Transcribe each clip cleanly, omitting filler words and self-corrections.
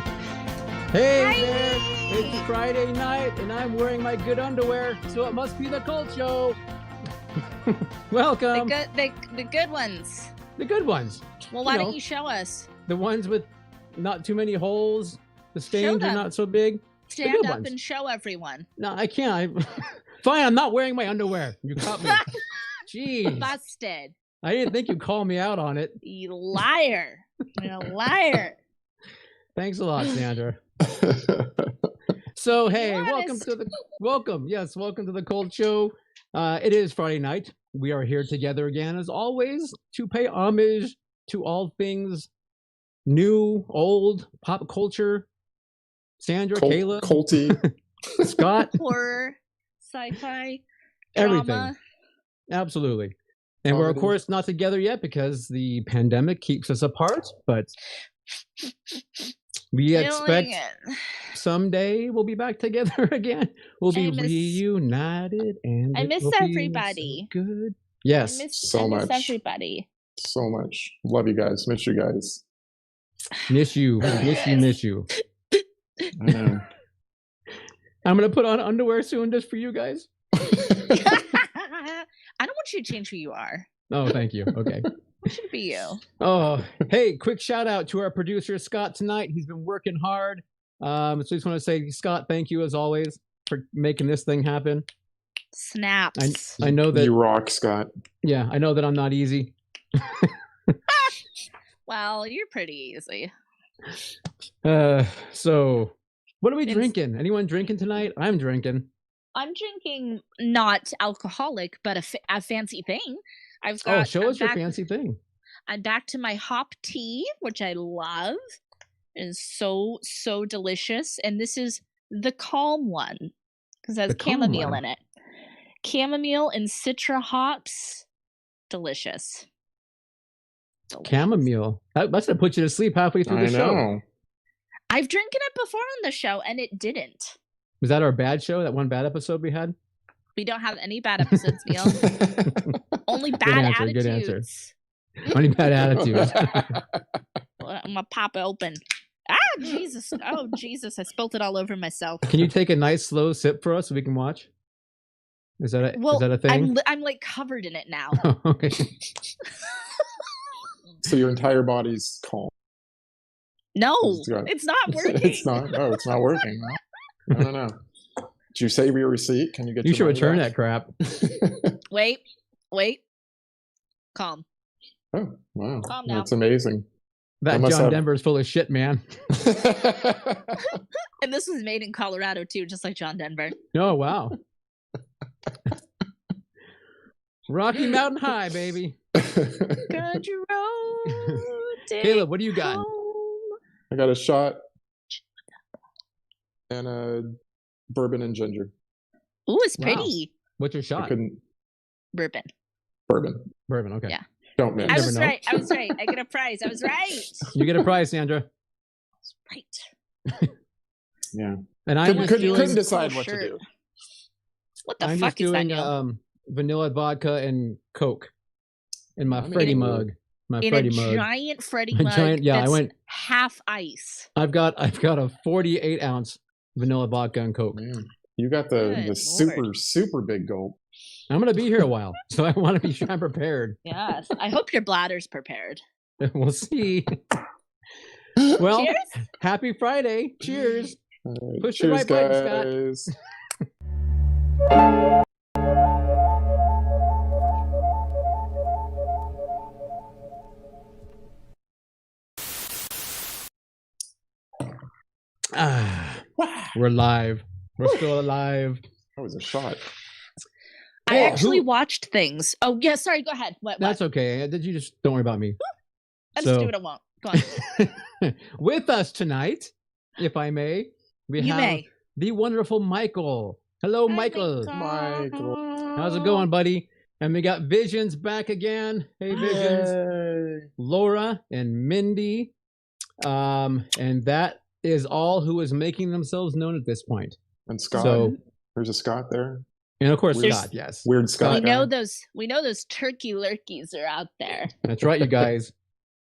Hey Hi. there, it's Friday night and I'm wearing my good underwear, so it must be the Cult Show. Welcome. The good ones. The good ones. Well, why don't you show us? The ones with not too many holes, the Show stains are them. not so big. Stand good up ones. and show everyone. No, I can't. Fine, I'm not wearing my underwear. You caught me. Jeez. Busted. I didn't think you'd call me out on it. You liar. You're a liar. Thanks a lot, Sandra. So hey, Be welcome honest. to the welcome to the Cold Show. It is Friday night. We are here together again, as always, to pay homage to all things new, old, pop culture. Sandra, Kayla, Colty, Scott, Horror, sci-fi, everything. drama. Absolutely. And we're of Comedy. course not together yet because the pandemic keeps us apart, but we Feeling expect it. someday we'll be back together again. We'll be reunited, and I it miss will be everybody. so good. Yes, I miss so much. everybody. so much. Love you guys. Miss you guys. miss you. I know. I'm gonna put on underwear soon just for you guys. I don't want you to change who you are. Oh, thank you. Okay. It should be you. Oh, hey, quick shout out to our producer Scott tonight. He's been working hard. So just want to say, Scott, thank you as always for making this thing happen. Snaps. I know that. You rock, Scott. Yeah, I know that I'm not easy. Well, you're pretty easy. So what are we It's- drinking? Anyone drinking tonight? I'm drinking. I'm drinking not alcoholic, but a fancy thing. I've got. Oh, show I'm us your back- fancy thing. I'm back to my hop tea, which I love. It is so delicious, and this is the calm one because it has The calm chamomile one. in it. Chamomile and citra hops, delicious. Chamomile. That's gonna put you to sleep halfway through I the show. know. I've drinking it before on the show, and it didn't. Was that our bad show? That one bad episode we had? We don't have any bad episodes, Neil. Only bad answer, good answer. attitudes. Only bad attitudes. I'm gonna pop it open. Ah, Jesus! Oh, Jesus! I spilled it all over myself. Can you take a nice slow sip for us so we can watch? Is that a, Well, is that a thing? I'm like covered in it now. Okay. So your entire body's calm. No, It's got- it's not working. It's not. Oh, it's not working. No. I don't know. Did you save your receipt? Can you get? You your should money return back? that crap. Wait. Calm. Oh, wow. Calm down. That's amazing. That I must John have- Denver's full of shit, man. And this was made in Colorado too, just like John Denver. Oh, wow. Rocky Mountain High, baby. Country road. Caleb, what do you got? I got a shot and a bourbon and ginger. Ooh, it's Wow. pretty. What's your I shot? couldn't Bourbon. bourbon. Bourbon, okay. Yeah. Don't mix. I never was know. right. I was right. I get a prize. I was right. You get a prize, Sandra. Right. Yeah. And I'm just doing, couldn't decide Cool what to shirt. do. What the I'm fuck just is that, doing Neil? vanilla vodka and Coke in my I mean, Freddy in- mug. My In Freddy a mug. giant Freddy A mug giant- yeah, I that's went- half ice. I've got a 48 ounce vanilla vodka and Coke. Man, you got the Good super Lord. super big gulp. I'm gonna be here a while, so I want to be sure I'm prepared. Yes. I hope your bladder's prepared. We'll see. Well, Cheers. happy Friday. Cheers. All right, Push the cheers, right button, Scott. guys. Ah, we're live. We're still alive. That was a shot. I Oh, actually who- watched things. Oh, yeah. Sorry. Go ahead. What? That's okay. Did you just don't worry about me? I just so- do what I want. Go on. With us tonight, if I may, we You have may. the wonderful Michael. Hello, Hi, Michael. Michael. How's it going, buddy? And we got Visions back again. Hey, Visions. Yay. Laura and Mindy. And that is all who is making themselves known at this point. And Scott. So- There's a Scott there. And of course, Weird- Scott, yes. Weird Scott. We guy. know those turkey lurkies are out there. That's right, you guys.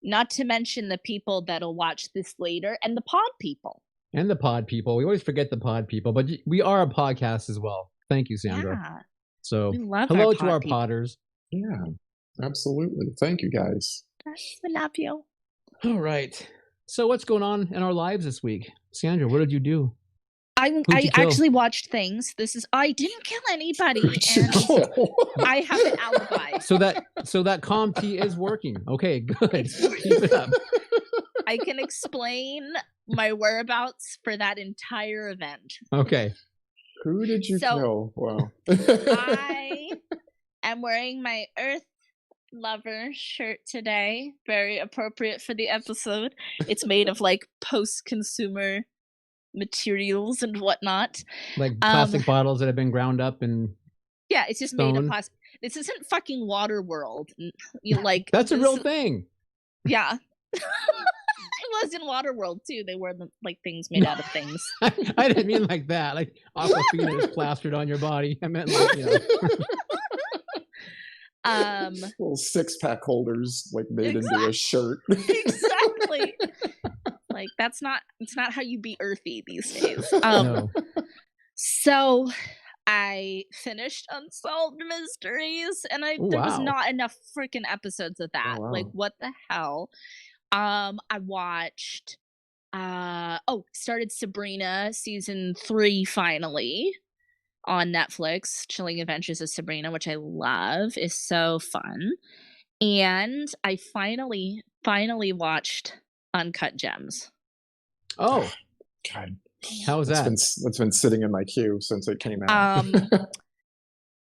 Not to mention the people that'll watch this later and the pod people. And the pod people. We always forget the pod people, but we are a podcast as well. Thank you, Sandra. Yeah. So, We love hello our to our pod people. podders. Yeah, absolutely. Thank you, guys. We love you. All right. So, what's going on in our lives this week? Sandra, what did you do? I you kill? actually watched things. I didn't kill anybody, and I have an alibi. So that ComT is working. Okay, good. Keep it up. I can explain my whereabouts for that entire event. Okay. Who did you kill? Wow. I am wearing my Earth Lover shirt today. Very appropriate for the episode. It's made of like post-consumer materials and whatnot. Like plastic bottles that have been ground up and yeah, it's just made of plastic. This isn't fucking Waterworld. You like that's a real thing. Yeah. It was in Waterworld too. They were like things made out of things. I didn't mean like that. Like Aquafina is plastered on your body. I meant like, little 6-pack holders like made into a shirt. Exactly. Like it's not how you be earthy these days. No. So I finished Unsolved Mysteries, and there was not enough freaking episodes of that. Oh, wow. Like, what the hell? I watched started Sabrina season 3 finally on Netflix. Chilling Adventures of Sabrina, which I love, is so fun. And I finally watched Uncut Gems. Oh, God. How was that? That's been sitting in my queue since it came out.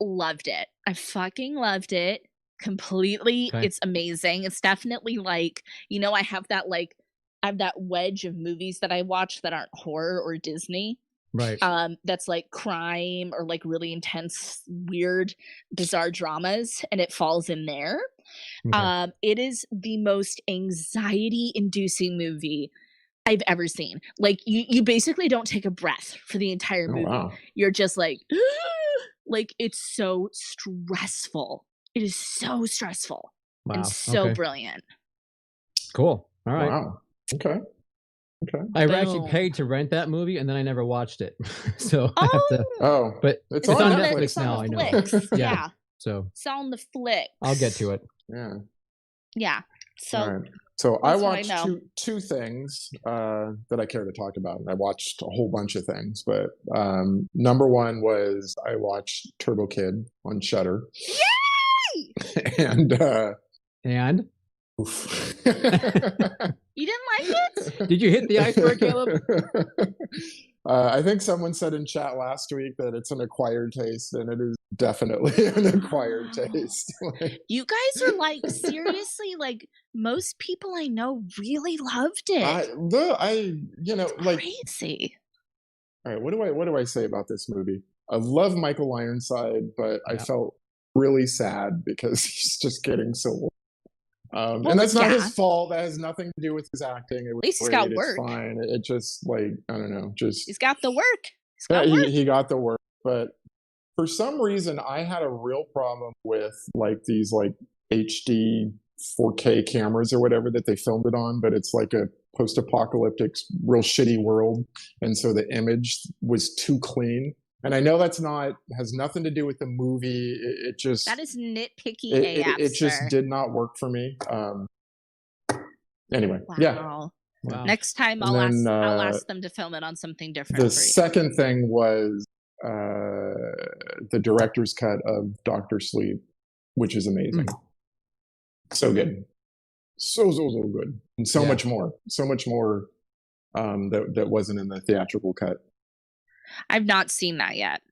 Loved it. I fucking loved it. Completely. Okay. It's amazing. It's definitely like, I have that wedge of movies that I watch that aren't horror or Disney. Right. That's like crime or like really intense, weird, bizarre dramas, and it falls in there. Okay. It is the most anxiety-inducing movie I've ever seen. Like you basically don't take a breath for the entire movie. Oh, wow. You're just like, like it's so stressful. It is so stressful and so brilliant. Cool. All right. Wow. Okay. I actually paid to rent that movie, and then I never watched it. So I have to. Oh, but it's on on Netflix now. I know. Yeah. So it's on the flick. I'll get to it. Yeah. Yeah. So. All right. So I watched I two things that I care to talk about. I watched a whole bunch of things, but number one was I watched Turbo Kid on Shudder. Yay! And oof. You didn't like it? Did you hit the iceberg, Caleb? I think someone said in chat last week that it's an acquired taste, and it is definitely an acquired taste. You guys are like seriously, like most people I know really loved it. Crazy. All right, what do I say about this movie? I love Michael Ironside, but I felt really sad because he's just getting so old. And that's not his fault. That has nothing to do with his acting. It was at least he's got great. work. It's fine. It just like I don't know. Just he's got the work. He got the work. But for some reason, I had a real problem with like these like HD 4K cameras or whatever that they filmed it on. But it's like a post-apocalyptic, real shitty world, and so the image was too clean. And I know has nothing to do with the movie. It just that is nitpicky AF. It just did not work for me. Anyway, wow. Next time I'll ask them to film it on something different. The second thing was the director's cut of Doctor Sleep, which is amazing. So good, so good, and so much more that wasn't in the theatrical cut. I've not seen that yet.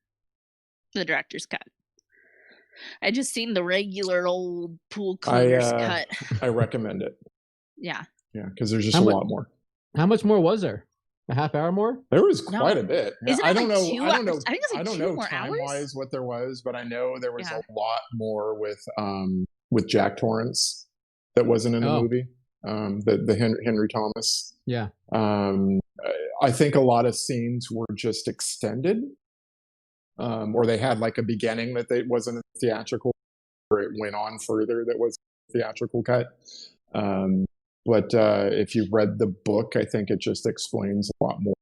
The director's cut. I just seen the regular old pool cleaners cut. I recommend it. Yeah. Yeah, because there's just a lot more. How much more was there? A half hour more? There was quite a bit. Isn't it I don't know. I think it's like I don't 2 know more hours? time-wise what there was, but I know there was a lot more with Jack Torrance that wasn't in the movie. The Henry Thomas. Yeah. I think a lot of scenes were just extended, or they had like a beginning that wasn't a theatrical, or it went on further that was a theatrical cut. But if you've read the book, I think it just explains a lot more.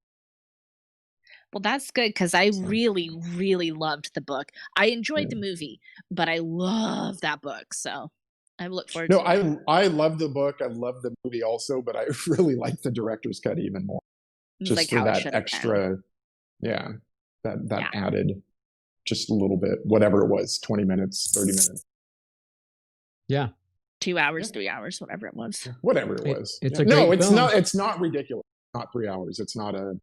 Well, that's good because I really, really loved the book. I enjoyed the movie, but I love that book. So I look forward No, to it. I love the book. I love the movie also, but I really like the director's cut even more. It's Just like for how it that should have extra, that Yeah. added just a little bit, whatever it was, 20 minutes, 30 minutes, Yeah. 2 hours, 3 hours, whatever it was. whatever it was. It's a no, great it's film. not. It's not ridiculous. Not 3 hours. It's not a.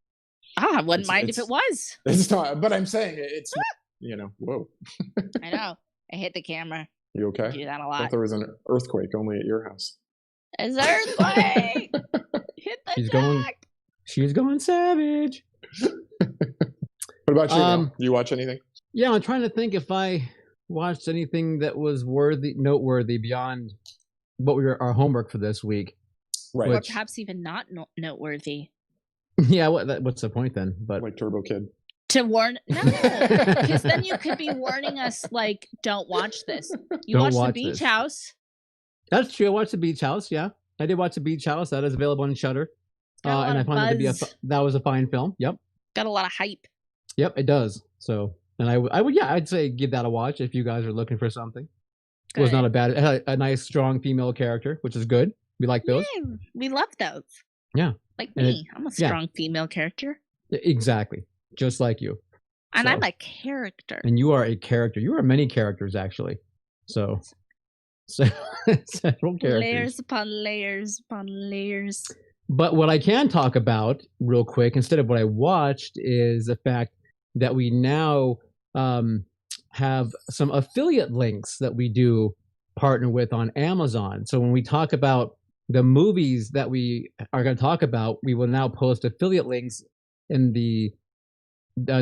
I wouldn't mind if it was. It's not. But I'm saying it's. Not, whoa. I know. I hit the camera. You okay? I do that a I lot. thought there was an earthquake only at your house. It's an earthquake. Hit the deck. She's going savage. What about you? Neil? You watch anything? Yeah, I'm trying to think if I watched anything that was noteworthy beyond what our homework for this week. Right. Or perhaps even not noteworthy. Yeah, what's the point then? But like Turbo Kid. To warn, no, because then you could be warning us like, don't watch this. You watch The Beach House. That's true. I watched The Beach House. Yeah, I did watch The Beach House. That is available on Shudder, and I found it to be that was a fine film. Yep. Got a lot of hype. Yep, it does. So, and I'd say give that a watch if you guys are looking for something. Good. It was not a bad. It had a nice, strong female character, which is good. We like those. Yeah, we love those. Yeah. Like me. I'm a strong female character. Exactly. Just like you. And I'm a character. And you are a character. You are many characters, actually. So several characters. Layers upon layers upon layers. But what I can talk about real quick, instead of what I watched, is the fact that we now have some affiliate links that we do partner with on Amazon. So when we talk about the movies that we are going to talk about, we will now post affiliate links in the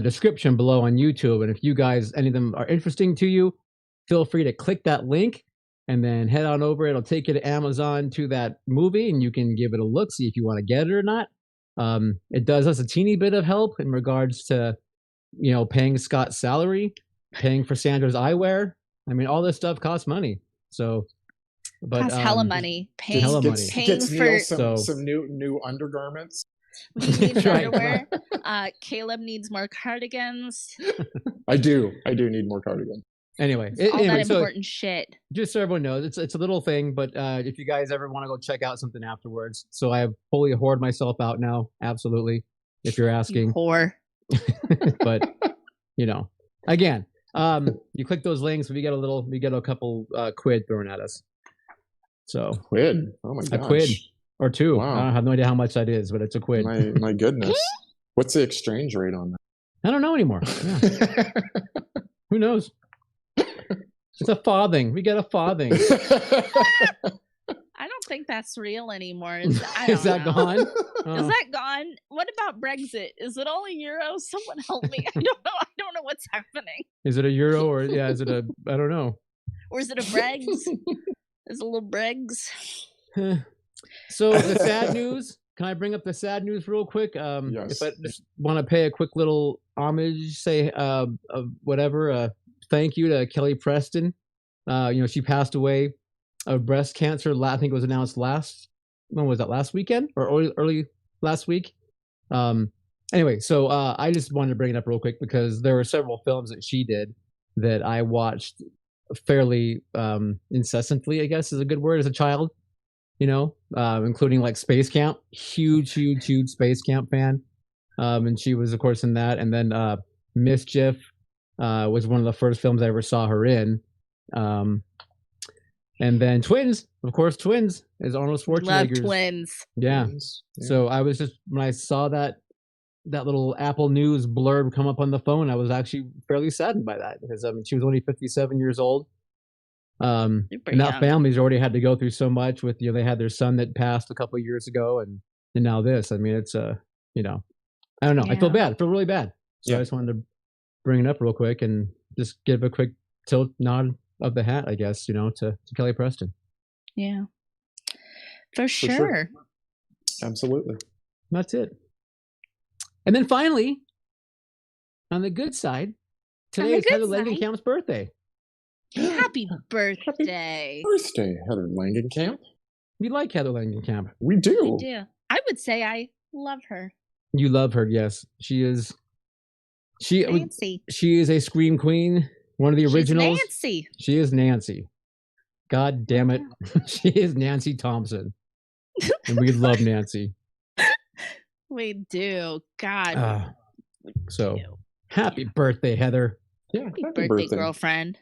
description below on YouTube. And if you guys, any of them are interesting to you, feel free to click that link and then head on over. It'll take you to Amazon to that movie and you can give it a look, see if you want to get it or not. It does us a teeny bit of help in regards to, paying Scott's salary, paying for Sandra's eyewear. I mean, all this stuff costs money. So, but costs hella money. Paying gets for some new undergarments. We need underwear. Caleb needs more cardigans. I do need more cardigans. Anyway, all that important shit. Just so everyone knows, it's a little thing, but if you guys ever want to go check out something afterwards, so I have fully whored myself out now. Absolutely, if you're asking. You whore. But again, you click those links, we get a couple quid thrown at us. So quid. Oh my gosh. A quid. Or two. Wow. I have no idea how much that is, but it's a quid. My goodness. What's the exchange rate on that? I don't know anymore. Yeah. Who knows? It's a farthing. We get a farthing. I don't think that's real anymore. Is that gone? Oh. Is that gone? What about Brexit? Is it all in euros? Someone help me. I don't know. I don't know what's happening. Is it a euro or is it a I don't know. Or is it a Bregs? Is it a little Bregs? So the sad news, can I bring up the sad news real quick? Yes. If I just want to pay a quick little homage, say thank you to Kelly Preston. She passed away of breast cancer. I think it was announced last weekend or early last week? Anyway, so I just wanted to bring it up real quick because there were several films that she did that I watched fairly incessantly, I guess is a good word, as a child. Including like Space Camp, huge Space Camp fan. And she was, of course, in that. And then Mischief was one of the first films I ever saw her in. And then Twins, of course, Twins is Arnold Schwarzenegger's. Love Twins. Yeah. So I was just, when I saw that little Apple News blurb come up on the phone, I was actually fairly saddened by that because she was only 57 years old. And that family's already had to go through so much with, they had their son that passed a couple of years ago and now this. I mean, it's I don't know. Yeah. I feel really bad. So I just wanted to bring it up real quick and just give a quick tilt nod of the hat, I guess, to Kelly Preston. Yeah. For sure. Absolutely. That's it. And then finally, on the good side, today is Heather Langenkamp's birthday. Happy birthday. Birthday, Heather Langenkamp. We like Heather Langenkamp. We I do. do. I would say I love her. You love her, yes. She is. Nancy. She is a scream queen. One of the originals. She's Nancy. She is Nancy. God damn it. She is Nancy Thompson. And we love Nancy. We do. God. So, happy birthday, Heather. Yeah, Happy birthday, girlfriend.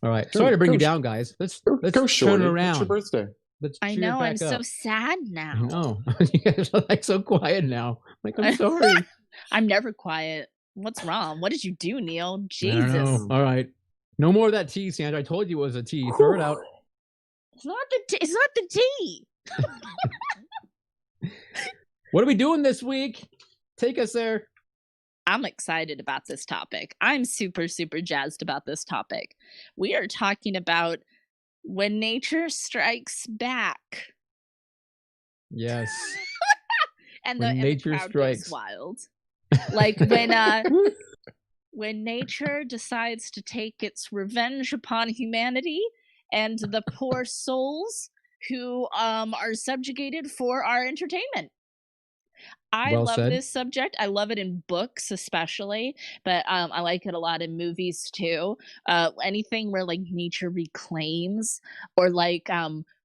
All right. Sorry to bring you down, guys. Let's go turn it around. It's your birthday. Let's I cheer know. back I'm so up. sad now. I know. You guys are like so quiet now. Like, I'm sorry. I'm never quiet. What's wrong? What did you do, Neil? Jesus. I don't know. All right. No more of that tea, Sandra. I told you it was a tea. Throw it out. It's not the tea. It's not the tea. What are we doing this week? Take us there. I'm excited about this topic. I'm super, super jazzed about this topic. We are talking about when nature strikes back. Yes. And when nature crowd strikes goes wild. Like when nature decides to take its revenge upon humanity and the poor souls who are subjugated for our entertainment. I Well love said. this subject. I love it in books especially, but I like it a lot in movies too. Anything where like nature reclaims, or like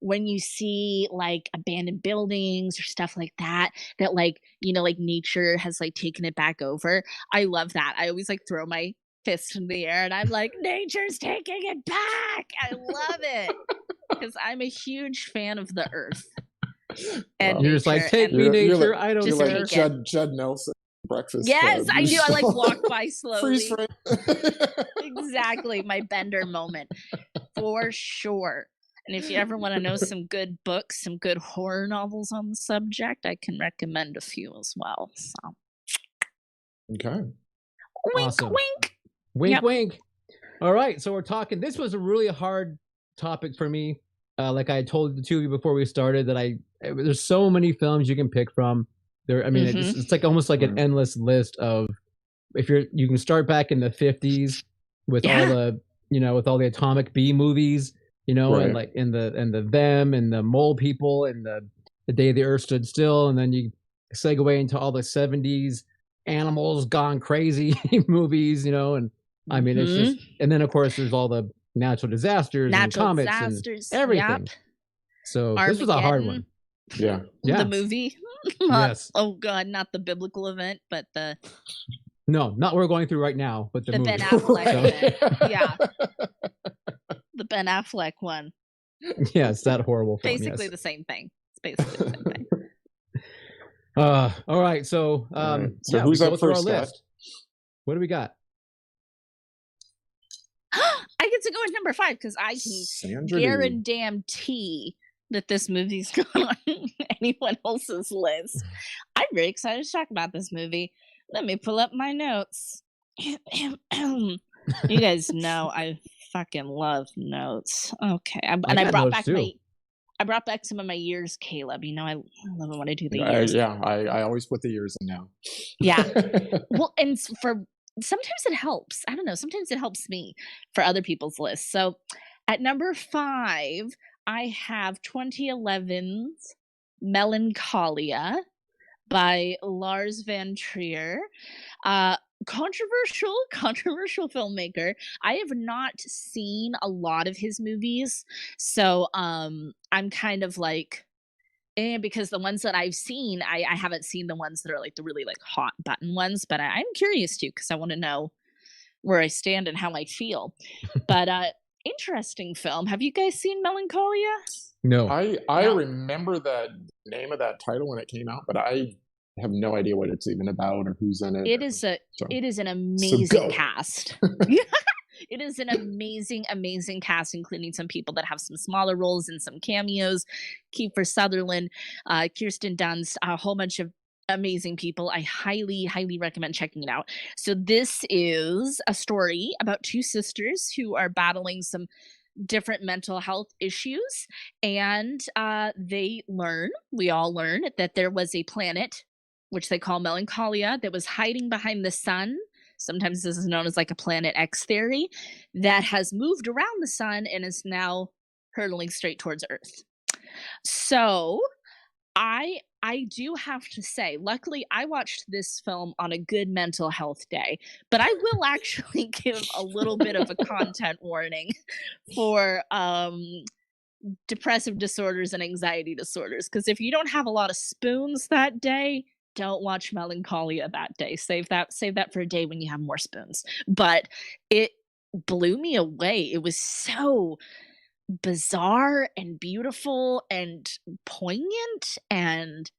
when you see like abandoned buildings or stuff like that, that like, you know, like nature has like taken it back over. I love that. I always like throw my fist in the air and I'm like, nature's taking it back. I love it because I'm a huge fan of the earth. And you're just like, take me, nature. Like, I don't you're care. like Judd Nelson breakfast. Yes, Club. I do. I like walk by slowly. Freeze frame. Exactly, my Bender moment for sure. And if you ever want to know some good books, some good horror novels on the subject, I can recommend a few as well. So, okay. Wink, Awesome. wink. Wink, Yep. wink. All right, so we're talking. This was a really hard topic for me. Like I told the two of you before we started, that there's so many films you can pick from. There, I mean, it's like almost like an endless list of. If you can start back in the 50s with all the, you know, with all the Atomic B movies, you know, and like and the them and the mole people and the day the Earth stood still, and then you segue into all the 70s animals gone crazy movies, you know, and I mean it's just, and then of course there's all the natural disasters and comets and everything. Yep. So this was a hard one. Yeah. The movie. Yes. Oh God, not the biblical event, but the No, not what we're going through right now, but the movie. Ben Affleck event. Yeah. The Ben Affleck one. Yes, that horrible film. Basically the same thing. It's basically the same thing. All right, so so who's up first, Scott? list. What do we got? I get to go with number 5 because I can guarantee that this movie's on anyone else's list. I'm very excited to talk about this movie. Let me pull up my notes. You guys know I fucking love notes. Okay, I brought back some of my years, Caleb. You know I love it when I do the years. I always put the years in now. Yeah. Well, and sometimes it helps. I don't know. Sometimes it helps me for other people's lists. So at number 5, I have 2011's Melancholia by Lars van Trier. Controversial filmmaker. I have not seen a lot of his movies, so I'm kind of like, because the ones that I've seen, I haven't seen the ones that are like the really like hot button ones, but I'm curious too because I want to know where I stand and how I feel. But interesting film. Have you guys seen Melancholia? No. I remember the name of that title when it came out, but I have no idea what it's even about or who's in it. It is an amazing cast. It is an amazing cast, including some people that have some smaller roles and some cameos. Kiefer Sutherland, Kirsten Dunst, a whole bunch of amazing people. I highly recommend checking it out. So this is a story about 2 sisters who are battling some different mental health issues, and we all learn that there was a planet which they call Melancholia that was hiding behind the sun. Sometimes this is known as like a Planet X theory, that has moved around the sun and is now hurtling straight towards Earth. So I do have to say, luckily I watched this film on a good mental health day, but I will actually give a little bit of a content warning for depressive disorders and anxiety disorders, because if you don't have a lot of spoons that day, don't watch Melancholia that day. Save that for a day when you have more spoons. But it blew me away. It was so bizarre and beautiful and poignant, and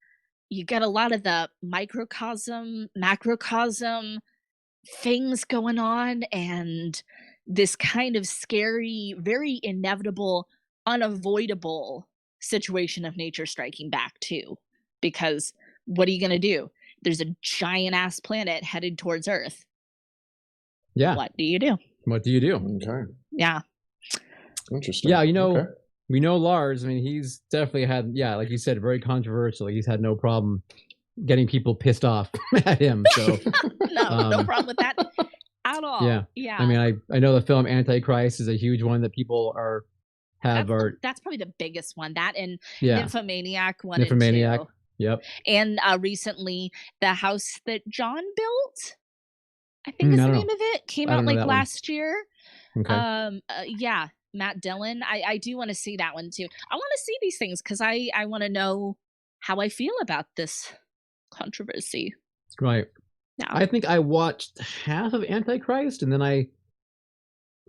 you get a lot of the microcosm, macrocosm things going on, and this kind of scary, very inevitable, unavoidable situation of nature striking back too. Because what are you gonna do? There's a giant ass planet headed towards Earth. Yeah. What do you do? What do you do? Okay. Yeah. Interesting. Yeah, you know, Okay. we know Lars. I mean, he's definitely had, yeah, like you said, very controversial. He's had no problem getting people pissed off at him. So No problem with that at all. yeah. Yeah. I mean, I know the film Antichrist is a huge one that people that's probably the biggest one. That and yeah, Nymphomaniac 1 Nymphomaniac. and 2. Yep. And recently, The House That John Built, I think is I the don't name of it, came I don't out know like that one. last year. Okay. Yeah, Matt Dillon. I do want to see that one too. I want to see these things because I want to know how I feel about this controversy. Right. Yeah. I think I watched half of Antichrist and then I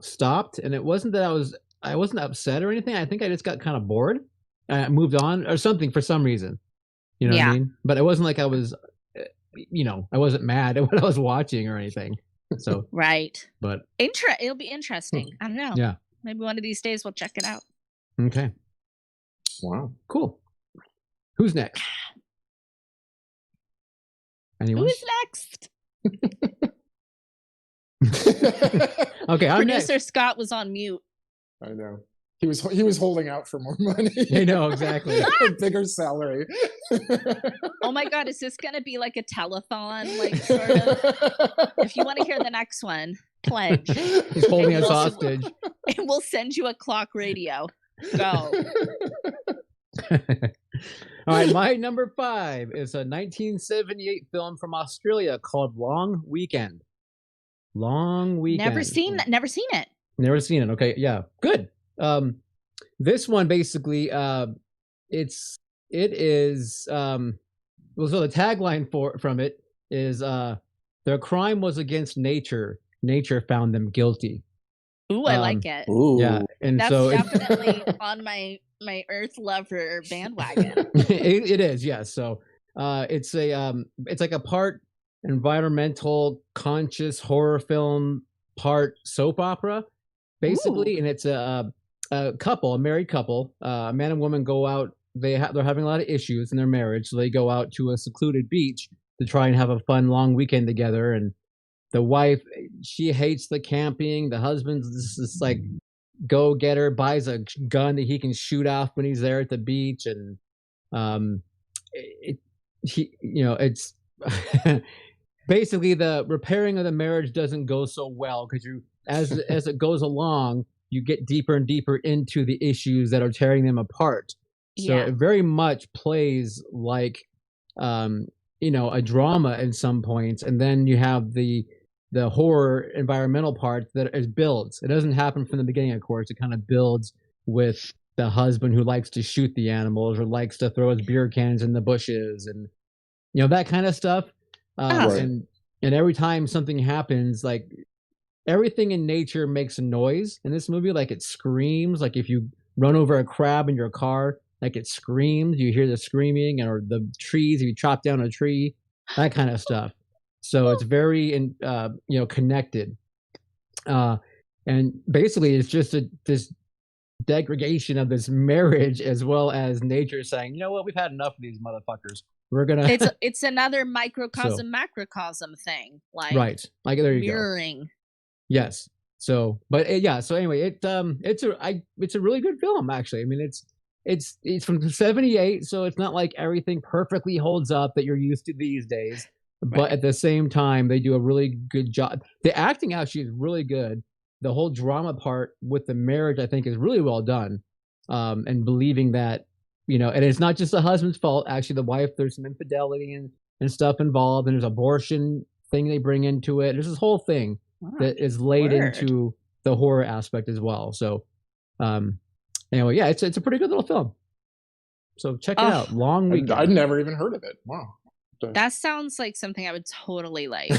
stopped, and it wasn't that I wasn't upset or anything. I think I just got kind of bored. I moved on or something for some reason. You know what I mean? But it wasn't like I was, I wasn't mad at what I was watching or anything. So right. But it'll be interesting. I don't know. Yeah. Maybe one of these days we'll check it out. Okay. Wow. Cool. Who's next? Anyone? Who's next? Okay, I'm Producer next. Scott was on mute. I know. He was holding out for more money. I know, exactly. A bigger salary. Oh my god, is this gonna be like a telethon? Like sort of. If you want to hear the next one, pledge. He's holding us hostage. And we'll send you a clock radio. Go. All right, my number 5 is a 1978 film from Australia called Long Weekend. Long Weekend. Never seen it. Never seen it. Okay, yeah, good. This one basically, it is well, so the tagline from it is their crime was against nature. Nature found them guilty. Ooh, I like it. Ooh. Yeah, and That's so definitely on my Earth lover bandwagon. it is, yes. So it's like a part environmental conscious horror film, part soap opera, basically. Ooh. And it's a married couple, a man and woman go out. They're having a lot of issues in their marriage, so they go out to a secluded beach to try and have a fun long weekend together. And the wife, she hates the camping. The husband's just like go-getter, buys a gun that he can shoot off when he's there at the beach, and it's basically the repairing of the marriage doesn't go so well because as it goes along, you get deeper and deeper into the issues that are tearing them apart. So it very much plays like a drama in some points, and then you have the horror environmental part that is builds. It doesn't happen from the beginning, of course. It kind of builds with the husband who likes to shoot the animals or likes to throw his beer cans in the bushes and that kind of stuff. And every time something happens, like everything in nature makes a noise in this movie. Like it screams. Like if you run over a crab in your car, like it screams. You hear the screaming, or the trees. If you chop down a tree, that kind of stuff. So it's very, connected. And basically, it's just this degradation of this marriage, as well as nature saying, you know what, we've had enough of these motherfuckers. We're gonna. It's another microcosm, macrocosm thing, like right. Like there you mirroring. Go. Yes. So, but so anyway, it's a really good film, actually. I mean, it's from '78, so it's not like everything perfectly holds up that you're used to these days. But at the same time, they do a really good job. The acting actually is really good. The whole drama part with the marriage, I think, is really well done. And believing that and it's not just the husband's fault. Actually, the wife, there's some infidelity and stuff involved, and there's abortion thing they bring into it. There's this whole thing that is laid into the horror aspect as well. So, anyway, yeah, it's a pretty good little film. So check it out. Long Weekend. I'd never even heard of it. Wow. That sounds like something I would totally like.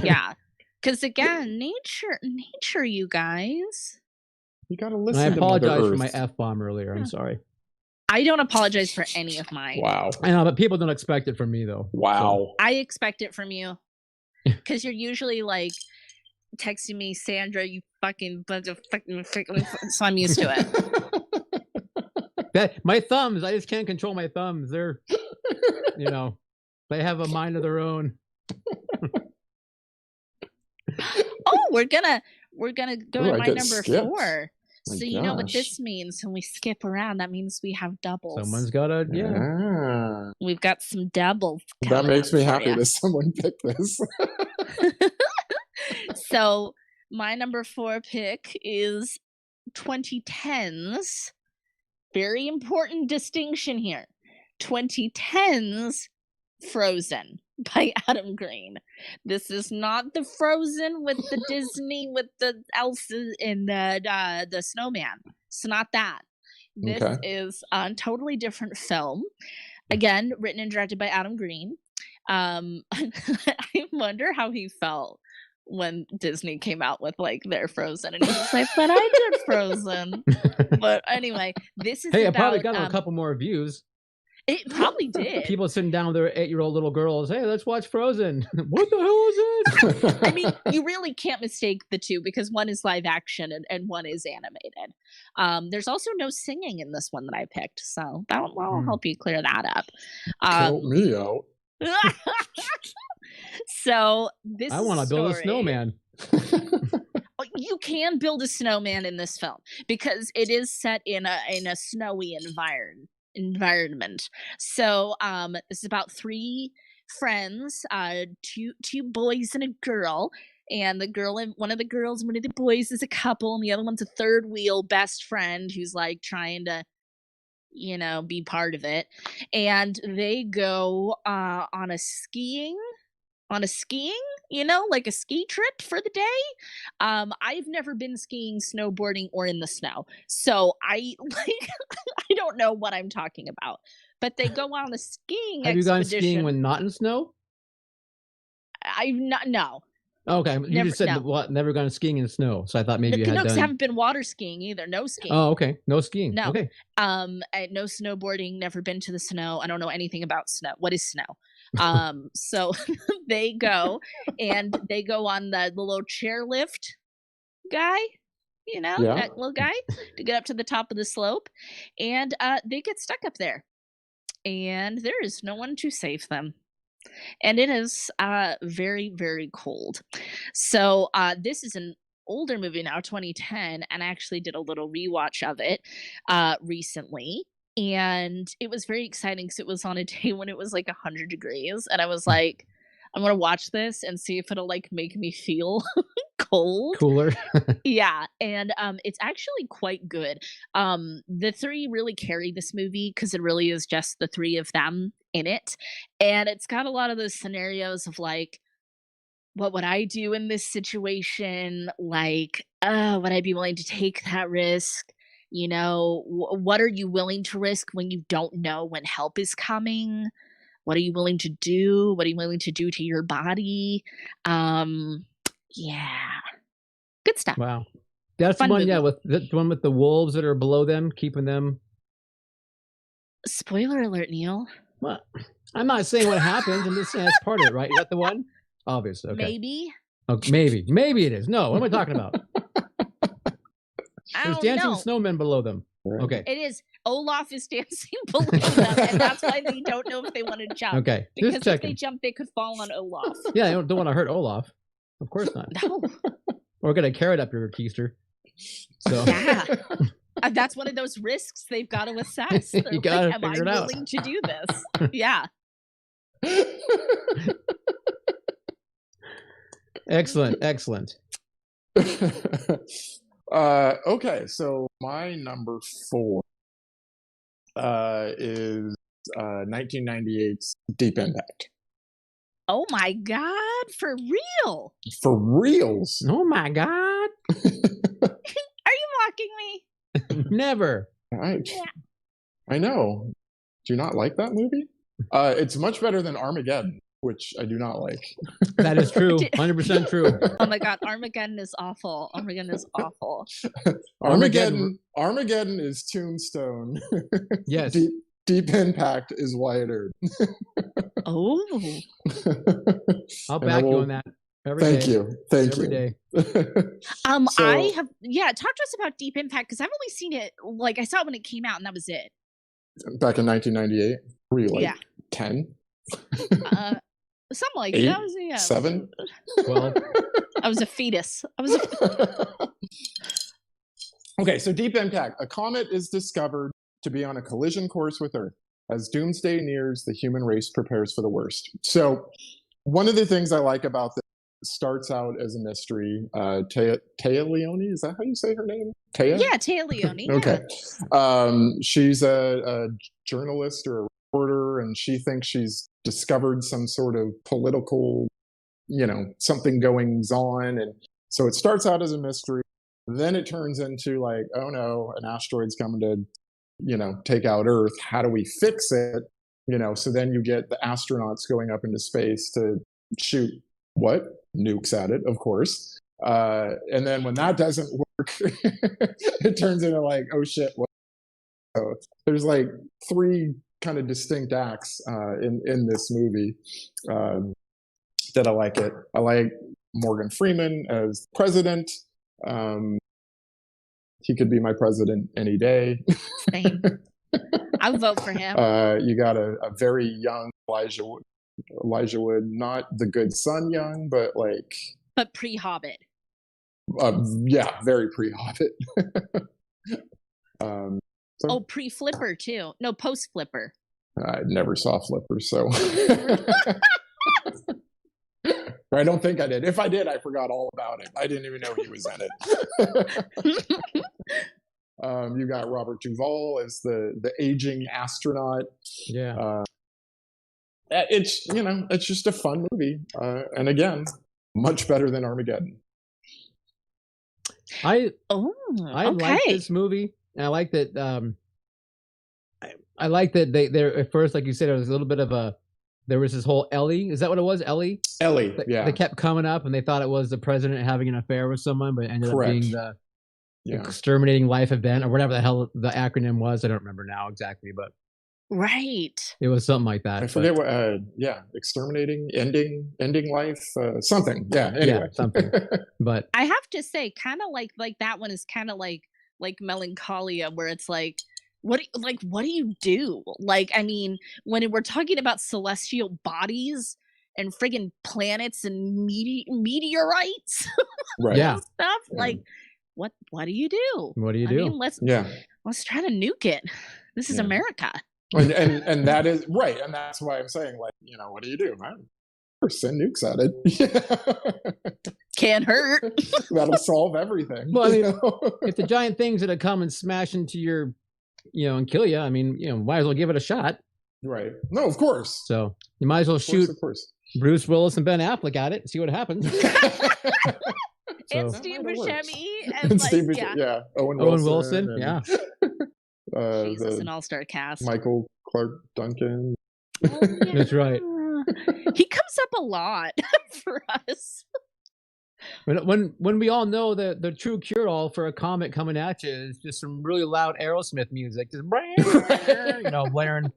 Yeah. Because again, nature, you guys. You gotta listen. And I apologize for my F-bomb earlier. I'm sorry. I don't apologize for any of mine. Wow. I know, but people don't expect it from me, though. Wow. So. I expect it from you. Because you're usually like texting me, Sandra, you fucking bunch of fucking, so I'm used to it. My thumbs, I just can't control my thumbs. They're, they have a mind of their own. Oh, we're gonna go to my number skipped. 4. So you know what this means when we skip around. That means we have doubles. Someone's got a We've got some doubles. That makes me happy that someone picked this. So my number 4 pick is 2010's. Very important distinction here. 2010's Frozen by Adam Green. This is not the Frozen with the Disney with the Elsa and the snowman. It's not that. This is a totally different film. Again, written and directed by Adam Green. I wonder how he felt when Disney came out with like their Frozen, and he was like, "But I did Frozen." But anyway, this is it probably got a couple more views. It probably did. People sitting down with their 8-year-old little girls. Hey, let's watch Frozen. What the hell is this? I mean, you really can't mistake the two because one is live action and one is animated. There's also no singing in this one that I picked, so that'll help you clear that up. Count me out. So this I want to build a snowman. You can build a snowman in this film because it is set in a snowy environment. So this is about 3 friends, two boys and a girl, and the girl and one of the girls and one of the boys is a couple, and the other one's a third wheel best friend who's like trying to be part of it, and they go on a skiing, like a ski trip for the day. I've never been skiing, snowboarding, or in the snow, so I don't know what I'm talking about. But they go on a skiing expedition. Have you gone skiing when not in snow? I've not. No. Okay, you just said never gone skiing in snow, so I thought maybe you had done. I haven't been water skiing either. No skiing. Oh, okay, no skiing. No. Okay. No snowboarding. Never been to the snow. I don't know anything about snow. What is snow? So they go on the little chairlift guy. That little guy to get up to the top of the slope, and they get stuck up there, and there is no one to save them. And it is very, very cold. So this is an older movie now, 2010, and I actually did a little rewatch of it recently. And it was very exciting because it was on a day when it was like 100 degrees. And I was like, I'm going to watch this and see if it'll like make me feel cold. Cooler. Yeah. And it's actually quite good. The 3 really carry this movie because it really is just the 3 of them in it. And it's got a lot of those scenarios of like, what would I do in this situation? Like, would I be willing to take that risk? What are you willing to risk when you don't know when help is coming? What are you willing to do? What are you willing to do to your body? Yeah. Good stuff. Wow. That's the one, with the one with the wolves that are below them, keeping them. Spoiler alert, Neil. Well, I'm not saying what happens. I'm just saying that's part of it, right? Is that the one? Obviously. Okay. Maybe. Okay, maybe it is. No, what am I talking about? There's dancing snowmen below them. Okay. It is. Olaf is dancing below them, and that's why they don't know if they want to jump. Okay. Because if they jump, they could fall on Olaf. Yeah, I don't want to hurt Olaf. Of course not. No. Or get a carrot up your keister. So. Yeah. That's one of those risks they've got to assess. You gotta like, am I willing to do this? Yeah. Excellent. Okay, so my number 4 is 1998's Deep Impact. Oh my God, for real? For reals. Oh my God. Are you mocking me? Never. I know. Do you not like that movie? It's much better than Armageddon, which I do not like. That is true. 100% true. Oh my God, Armageddon is awful. Armageddon is awful. Armageddon is Tombstone. Yes. Deep Impact is Wyatt Earp. Oh. I'll back you on that. Thank you. Every day. I have talk to us about Deep Impact, because I've only seen it, like, I saw it when it came out and that was it. Back in 1998? Were you like 10? Something like 8, that. Was 7? 12. I was a fetus. Okay, so Deep Impact. A comet is discovered to be on a collision course with Earth. As doomsday nears, the human race prepares for the worst. So one of the things I like about this starts out as a mystery. Taya Leone, is that how you say her name? Taya? Yeah, Taya Leone. Okay. She's a journalist or a reporter, and she thinks she's discovered some sort of political, something goings on. And so it starts out as a mystery. Then it turns into like, oh no, an asteroid's coming to, take out Earth. How do we fix it? So then you get the astronauts going up into space to shoot nukes at it, of course. And then when that doesn't work, it turns into like, oh shit. So there's like 3 kind of distinct acts in this movie that I like it. I like Morgan Freeman as president. He could be my president any day. Same. I would vote for him. You got a very young Elijah Wood, not the good son young, but like... But pre-Hobbit. Yeah, very pre-Hobbit. Pre-Flipper too. No, post-Flipper. I never saw Flipper, so... I don't think I did. If I did, I forgot all about it. I didn't even know he was in it. You got Robert Duvall as the aging astronaut. Yeah. It's just a fun movie. And again, much better than Armageddon. I like this movie. And I like that. I like that they're at first, like you said, it was a little bit of there was this whole Ellie. Is that what it was? Ellie, yeah. They kept coming up, and they thought it was the president having an affair with someone, but it ended up being the exterminating life event, or whatever the hell the acronym was. I don't remember now exactly, but right, it was something like that. I forget what. Exterminating, ending life, something. Yeah. Anyway, something. But I have to say, kind of like that one is kind of like Melancholia, where it's like, what do you do? Like, I mean, when we're talking about celestial bodies and friggin' planets and meteorites, right? Yeah, stuff like, what do you do? What do you do? I mean, let's try to nuke it. This is America. And that is right, and that's why I'm saying, like, what do you do? Send nukes at it. Can't hurt. That'll solve everything. Well, I mean, if the giant things that come and smash into your and kill you, I mean, might as well give it a shot. Right. No, of course. So you might as well shoot Bruce Willis and Ben Affleck at it and see what happens. And Steve Buscemi. And Owen Wilson. And, Jesus, an all-star cast. Michael Clark Duncan. Oh, yeah. That's right. He comes up a lot for us. When we all know that the true cure-all for a comet coming at you is just some really loud Aerosmith music, just blaring.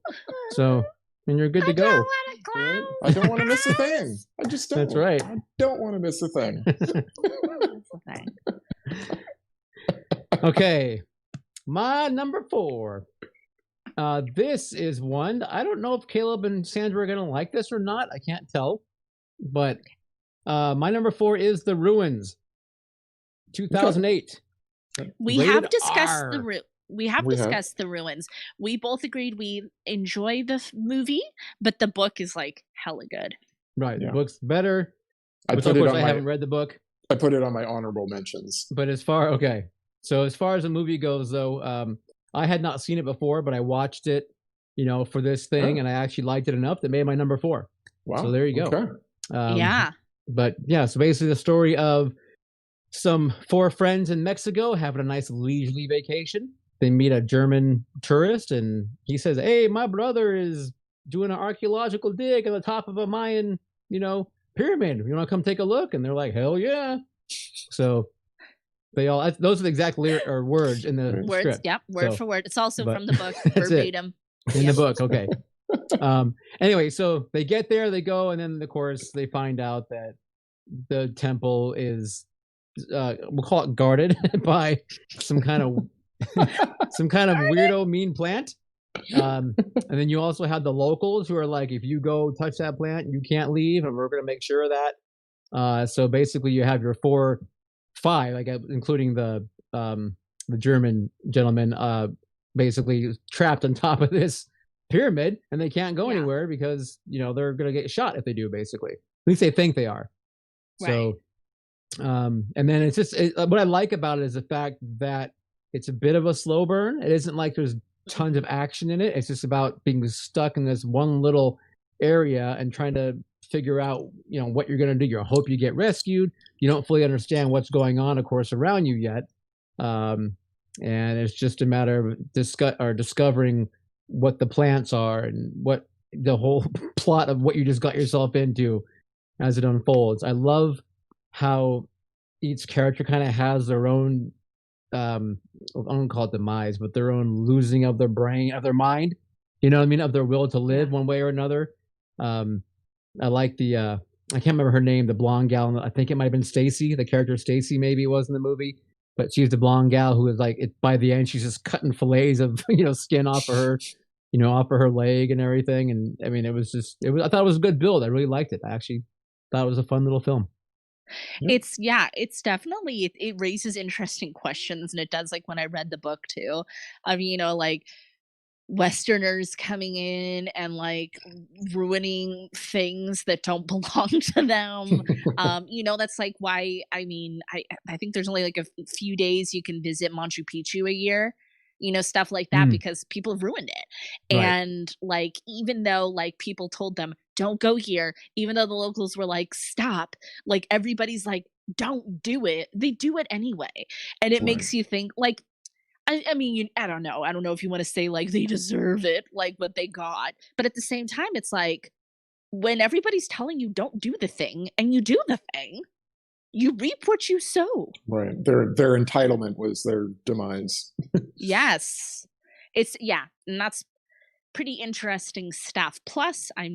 So, and you're good to go. I don't want to miss a thing. I just don't. That's right. I don't want to miss a thing. Okay, my number 4. This is one. I don't know if Caleb and Sandra are going to like this or not. I can't tell, but. My number 4 is The Ruins, 2008. We have discussed discussed The Ruins. We both agreed we enjoy the movie, but the book is like hella good. Right, the book's better. I haven't read the book. I put it on my honorable mentions. But as far as the movie goes, though, I had not seen it before, but I watched it, for this thing, and I actually liked it enough that made my number 4. Wow. So there you go. Okay. Yeah. But yeah, so basically the story of some 4 friends in Mexico having a nice leisurely vacation. They meet a German tourist, and he says, "Hey, my brother is doing an archaeological dig at the top of a Mayan, pyramid. You want to come take a look?" And they're like, "Hell yeah!" So they all, those are the exact words in the Words, script. yep, word for word. It's also from the book, that's it. verbatim. In the book, okay. Anyway, so they get there, they go, and then of course they find out that the temple is, we'll call it guarded by some kind of weirdo mean plant. And then you also have the locals who are like, if you go touch that plant, you can't leave, and we're going to make sure of that. So basically, you have your 5, like including the German gentleman, basically trapped on top of this pyramid, and they can't go anywhere because they're going to get shot if they do. Basically, at least they think they are. Right. So, and then it's just what I like about it is the fact that it's a bit of a slow burn. It isn't like there's tons of action in it. It's just about being stuck in this one little area and trying to figure out, what you're going to do. You hope you get rescued. You don't fully understand what's going on, of course, around you yet. And it's just a matter of discovering what the plants are and what the whole plot of what you just got yourself into as it unfolds. I love how each character kind of has their own, I don't call it demise, but their own losing of their brain, of their mind, of their will to live one way or another. I like the, I can't remember her name, the blonde gal. I think it might have been Stacy, the character Stacy maybe it was in the movie, but she's the blonde gal who is like, by the end, she's just cutting fillets of, skin off of her, off of her leg and everything. And I mean, I thought it was a good build. I really liked it. I actually thought it was a fun little film. It's definitely, it raises interesting questions, and it does, like when I read the book too, of like Westerners coming in and like ruining things that don't belong to them. That's like why, I think there's only like a few days you can visit Machu Picchu a year, stuff like that, because people have ruined it. Right. And like, even though like people told them don't go here, even though the locals were like stop, like everybody's like don't do it, they do it anyway. And it makes you think like, I mean, I don't know if you want to say like they deserve it, like what they got, but at the same time it's like, when everybody's telling you don't do the thing and you do the thing, you reap what you sow. Right. Their entitlement was their demise. Yes. And that's pretty interesting stuff. Plus, I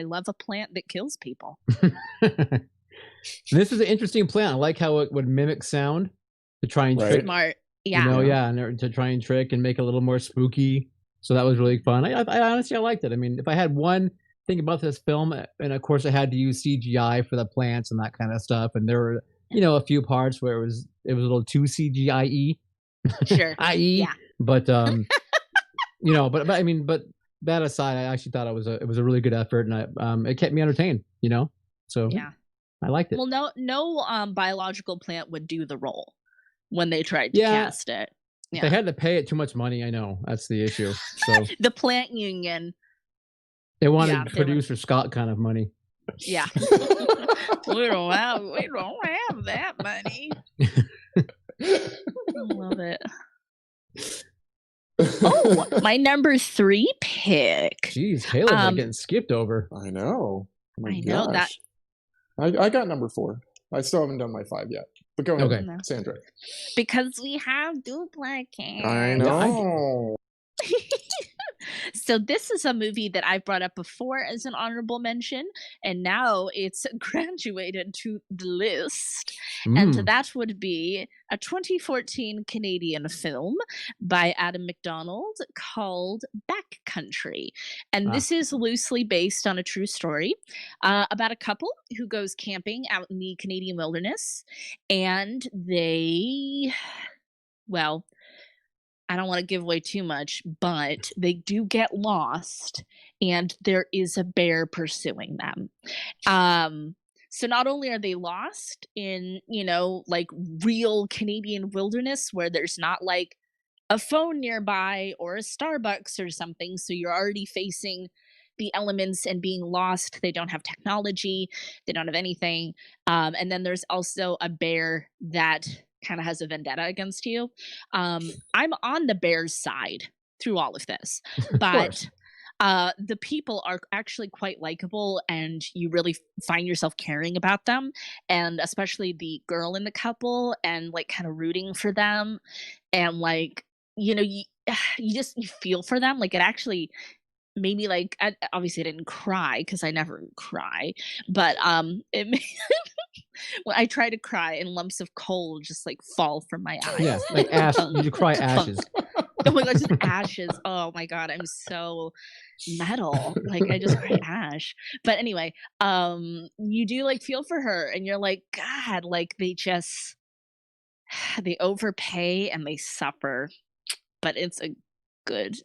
love a plant that kills people. This is an interesting plant. I like how it would mimic sound to try and trick. Smart. Yeah. And to try and trick and make it a little more spooky. So that was really fun. I honestly, I liked it. I mean, if I had one thing about this film, and of course I had to use CGI for the plants and that kind of stuff, and there were, a few parts where it was a little too CGI-y. Sure. I.e. Yeah. But but that aside, I actually thought it was a really good effort, and it kept me entertained, So yeah, I liked it. Well, no biological plant would do the role when they tried to cast it. Yeah. They had to pay it too much money. I know that's the issue. So the plant union. They wanted producer Scott kind of money. Yeah. we don't have that money. I love it. Oh, my number 3 pick. Jeez, Caleb's like getting skipped over. I know. I know that. I got number 4. I still haven't done my 5 yet. But go ahead, okay. Sandra. Because we have duplicates. I know. So this is a movie that I've brought up before as an honorable mention, and now it's graduated to the list. And that would be a 2014 Canadian film by Adam McDonald called Backcountry. And this is loosely based on a true story about a couple who goes camping out in the Canadian wilderness, and I don't want to give away too much, but they do get lost, and there is a bear pursuing them. So not only are they lost in, like real Canadian wilderness where there's not like a phone nearby or a Starbucks or something. So you're already facing the elements and being lost. They don't have technology, they don't have anything. And then there's also a bear that kind of has a vendetta against you. I'm on the bear's side through all of this, Of but course. the people are actually quite likable, and you really find yourself caring about them, and especially the girl in the couple, and like kind of rooting for them, and like you you feel for them. Like it actually made me like obviously I didn't cry because I never cry, but it made when I try to cry and lumps of coal just like fall from my Yeah, eyes. like ash. Thunk, You cry thunk. ashes. Oh my god, just ashes. Oh my god, I'm so metal. Like I just cry ash. But anyway, you do like feel for her and you're like, God, like they just they overpay and they suffer. But it's a good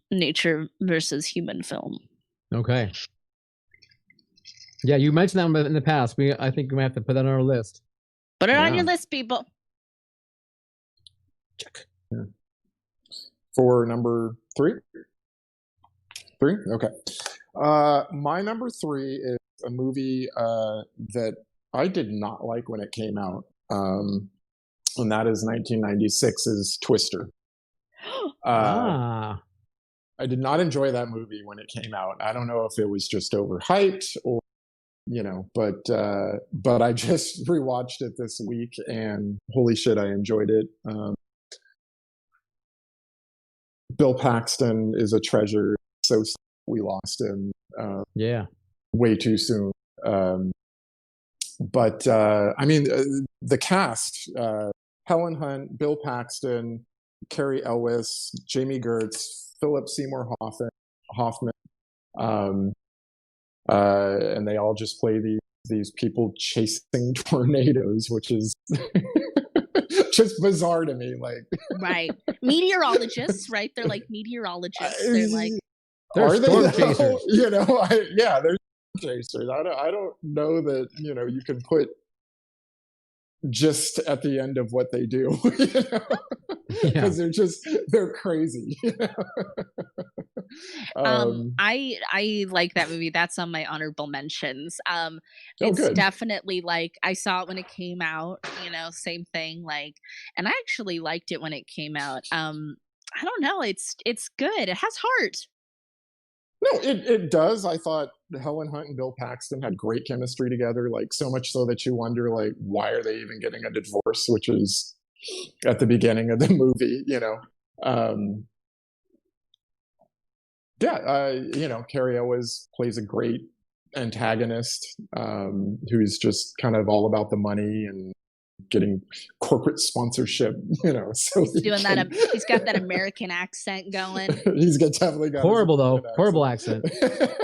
nature versus human film. Okay. Yeah, you mentioned that one in the past. I think we might have to put that on our list. Put it on Yeah. your list, people. Check. For number three? Three? Okay. My number three is a movie that I did not like when it came out. And that is 1996's Twister. Ah. I did not enjoy that movie when it came out. I don't know if it was just overhyped or, but I just rewatched it this week and holy shit, I enjoyed it. Bill Paxton is a treasure. So sad we lost him Yeah. way too soon. But I mean, the cast, Helen Hunt, Bill Paxton, Carrie Elwes, Jamie Gertz, Philip Seymour Hoffman, and they all just play these people chasing tornadoes, which is just bizarre to me. Like, Right. Meteorologists, right? They're like meteorologists. They're like They're are they storm though? chasers. They're storm chasers. I don't know that you can put just at the end of what they do, because they're crazy. I like that movie. That's on my honorable mentions. It's good. definitely like I saw it when it came out, same thing, like, and I actually liked it when it came out. I don't know, it's good. It has heart. No, it does. I thought Helen Hunt and Bill Paxton had great chemistry together, like so much so that you wonder, like, why are they even getting a divorce, which is at the beginning of the movie, Carrie Elwes plays a great antagonist who's just kind of all about the money and getting corporate sponsorship, so He's doing that. He's got that American accent going. He's definitely got horrible though. Horrible accent.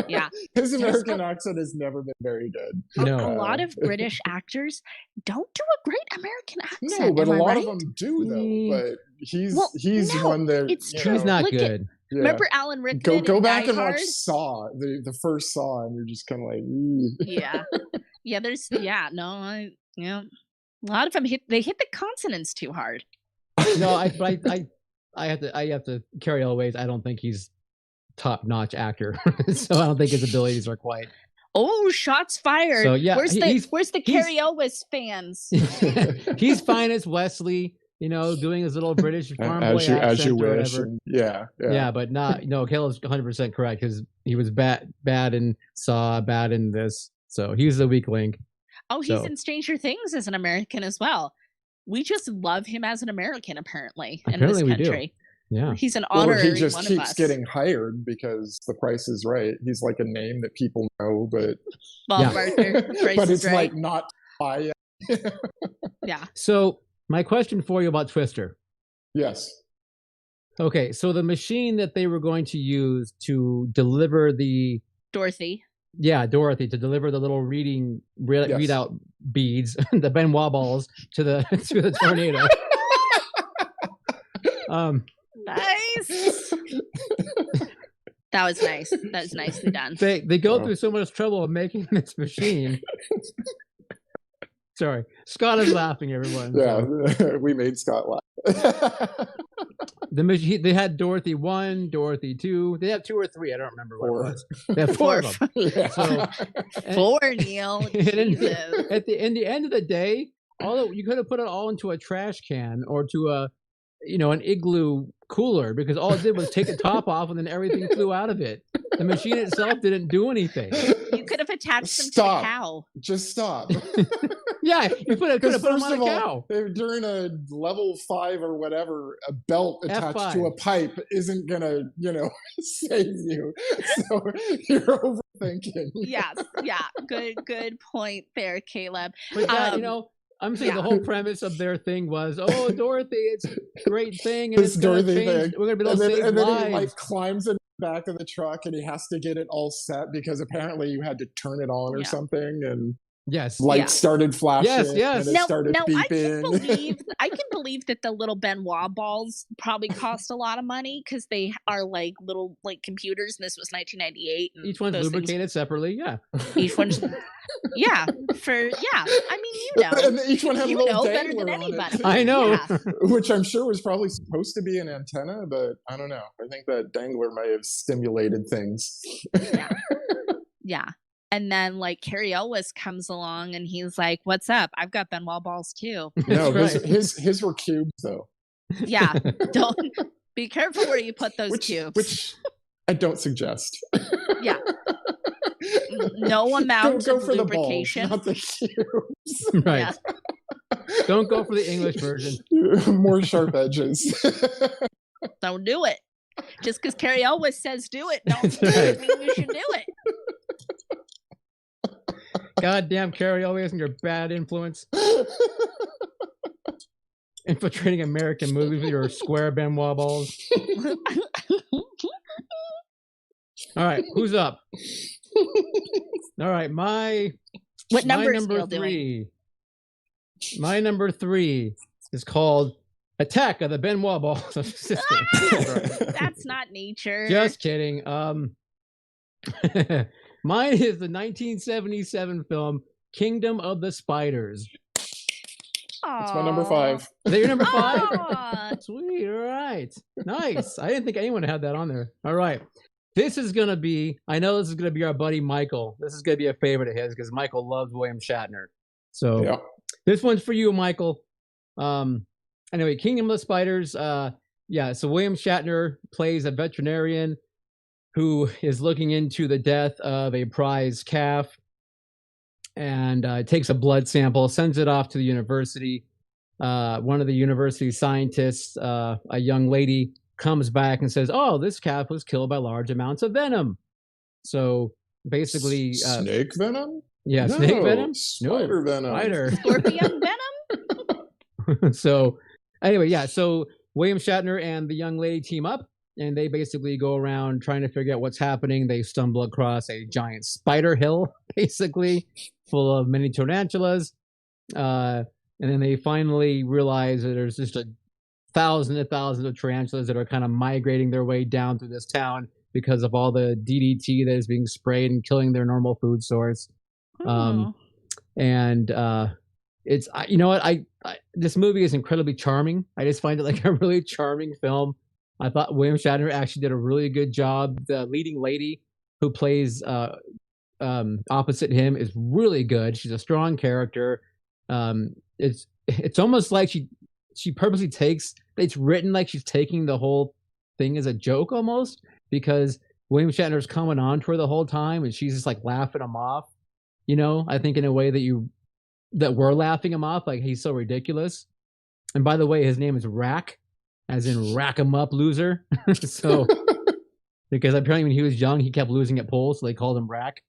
Yeah, his American accent has never been very good. No, a lot of British actors don't do a great American accent. No, but Am a I lot right? of them do though. But he's no, one that it's you true. know, he's not Look at- good. yeah. Remember Alan Rickman? Go in back Die and Hard? watch Saw, the first Saw, and you're just kind of like, Yeah, yeah. There's a lot of them hit the consonants too hard. No, I have to Carrie Elways. I don't think he's top-notch actor, so I don't think his abilities are quite. Oh, shots fired! So yeah, where's the Carrie Elwes fans? He's fine as Wesley, doing his little British farm boy accent as you or wish. whatever. And yeah. But not. No, Caleb's 100% correct because he was bad in Saw, bad in this, so he's the weak link. Oh, he's in Stranger Things as an American as well. We just love him as an American, apparently in this country. Yeah, he's an Well, honorary he just one of keeps us. getting hired because The Price is Right. He's like a name that people know, but Bob Barker, Price but is it's Right. like not by. Yeah. So my question for you about Twister. Yes. Okay, so the machine that they were going to use to deliver the Dorothy to deliver the little readout beads, the Benoit balls to the tornado. Nice. That was nice. That was nicely done. They go through so much trouble of making this machine. Sorry, Scott is laughing. Everyone. Yeah, we made Scott laugh. They had Dorothy 1, Dorothy 2. They have 2 or 3. I don't remember what it 4. was. They have 4 of them. Yeah. So, Four, Neil. Jesus. in the end of the day, you could have put it all into a trash can or to an igloo cooler, because all it did was take the top off and then everything flew out of it. The machine itself didn't do anything. You could have attached them to a cow. Just stop. Yeah, you could have put them on a cow. During a level 5 or whatever, a belt attached F5. to a pipe isn't gonna, save you. So you're overthinking. Yes, yeah. Good point there, Caleb. But I'm saying the whole premise of their thing was, oh, Dorothy, it's a great thing, and This it's gonna Dorothy change. thing. We're gonna be able to save and then lives. he like climbs in the back of the truck and he has to get it all set because apparently you had to turn it on or something, and yes, lights started flashing. Yes. And it started beeping. I can believe that the little Benoit balls probably cost a lot of money because they are like little computers, and this was 1998. Each one's lubricated separately. Yeah. Each one's I mean, and each one had a little better dangler than on anybody. it. I know. Yeah. Which I'm sure was probably supposed to be an antenna, but I don't know. I think that dangler may have stimulated things. Yeah. And then Carrie Elwes comes along and he's like, "What's up? I've got Benoit balls too." No, right. his were cubes though. Yeah. Don't be careful where you put those cubes. Which I don't suggest. Yeah. No amount Go of for lubrication. The balls, not the cubes. Right. Yeah. Don't go for the English version. More sharp edges. Don't do it. Just because Carrie Elwes says do it, That's don't right. mean you should do it. Goddamn Carrie Elwes and your bad influence. Infiltrating American movies with your square Benoit balls. All right, who's up? All right, What number is number Neil 3. doing? My number 3 is called Attack of the Benoit Balls of Sister. That's not nature. Just kidding. Mine is the 1977 film Kingdom of the Spiders. That's my number 5. Is that your number 5? Aw. Sweet. All right. Nice. I didn't think anyone had that on there. All right. This is going to be, I know this is going to be our buddy Michael. This is going to be a favorite of his because Michael loves William Shatner. So This one's for you, Michael. Anyway, Kingdomless Spiders. So William Shatner plays a veterinarian who is looking into the death of a prize calf, and takes a blood sample, sends it off to the university. One of the university scientists, a young lady, comes back and says, "Oh, this calf was killed by large amounts of venom." So basically, snake venom? Yeah, no, snake venom? Spider venom. Spider. Scorpion venom? So anyway, so William Shatner and the young lady team up, and they basically go around trying to figure out what's happening. They stumble across a giant spider hill, basically, full of mini tarantulas. And then they finally realize that there's just thousands and thousands of tarantulas that are kind of migrating their way down through this town because of all the DDT that is being sprayed and killing their normal food source. It's, you know what, I this movie is incredibly charming. I just find it like a really charming film. I thought William Shatner actually did a really good job. The leading lady who plays opposite him is really good. She's a strong character. It's almost like she purposely takes, it's written like she's taking the whole thing as a joke almost, because William Shatner's coming on to her the whole time and she's just like laughing him off. You know, I think in a way that we're laughing him off, like he's so ridiculous. And by the way, his name is Rack, as in rack 'em up, loser. So because apparently when he was young, he kept losing at pool, so they called him Rack.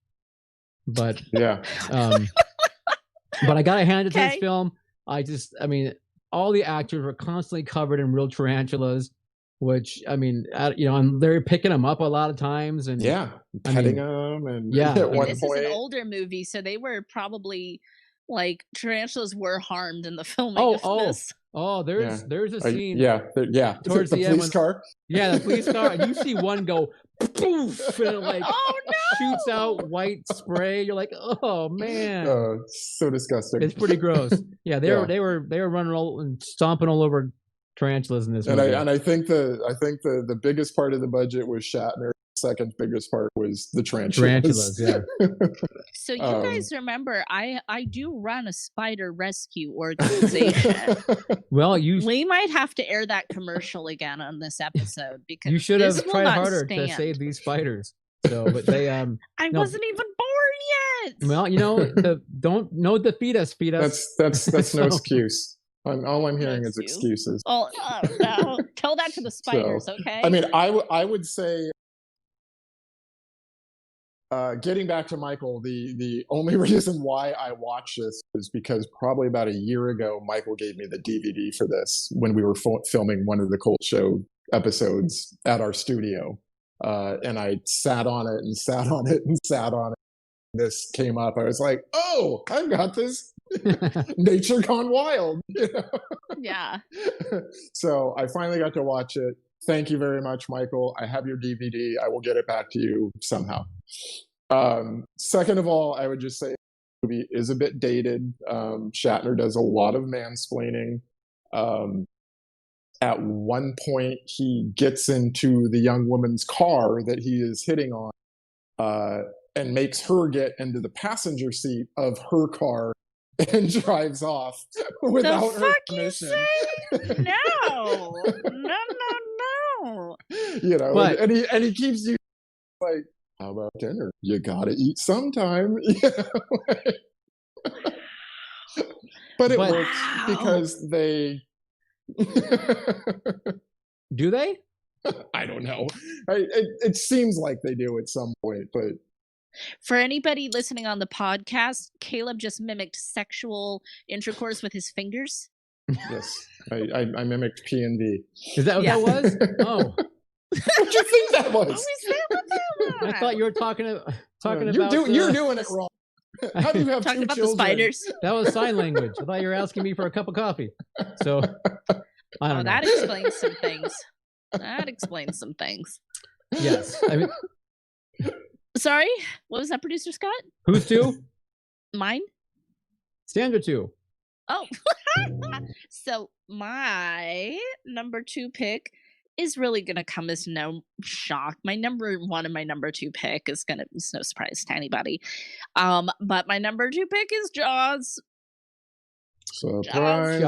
But yeah. But I gotta hand it to this film. I mean, all the actors were constantly covered in real tarantulas, which I mean, and they're picking them up a lot of times and petting them, and at one this is an older movie, so they were probably like tarantulas were harmed in the filming of this. Oh, there's a scene. Towards the police car. Yeah, the police car, and you see one go poof, and it like shoots out white spray. You're like, oh man, so disgusting. It's pretty gross. Yeah, they were running and stomping all over tarantulas in this And movie. I think the biggest part of the budget was Shatner. The second biggest part was the tarantulas. Yeah. So you guys remember, I do run a spider rescue organization. Well, we might have to air that commercial again on this episode because you should this have will tried not harder stand. to save these spiders. So, but they I no. wasn't even born yet. Well, you know, don't defeat us, feed us. That's no excuse. All I'm hearing is excuses. Oh no! Tell that to the spiders, So, okay? I mean, I would say, getting back to Michael, the only reason why I watched this was because probably about a year ago, Michael gave me the DVD for this when we were filming one of the Cult Show episodes at our studio. And I sat on it and sat on it and sat on it. This came up. I was like, oh, I've got this. Nature Gone Wild. You know? Yeah. So I finally got to watch it. Thank you very much, Michael. I have your DVD. I will get it back to you somehow. Second of all, I would just say the movie is a bit dated. Shatner does a lot of mansplaining. At one point, he gets into the young woman's car that he is hitting on and makes her get into the passenger seat of her car and drives off without her permission. No. You know, but, and he keeps you like, how about dinner? You gotta eat sometime. You know? But it works because they do they? I don't know. It seems like they do at some point, but for anybody listening on the podcast, Caleb just mimicked sexual intercourse with his fingers. Yes, I mimicked P and V. Is that what that was? Oh, what do you think that was? I thought you were talking about. You're doing it wrong. How do you have talking two about children? the spiders? That was sign language. I thought you were asking me for a cup of coffee. So I don't know. That explains some things. That explains some things. Yes. I mean, sorry, what was that, Producer Scott? Who's two? Mine. Standard two. Oh, so my number 2 pick is really gonna come as no shock. My number 1 and my number 2 pick it's no surprise to anybody. But my number 2 pick is Jaws. Surprise!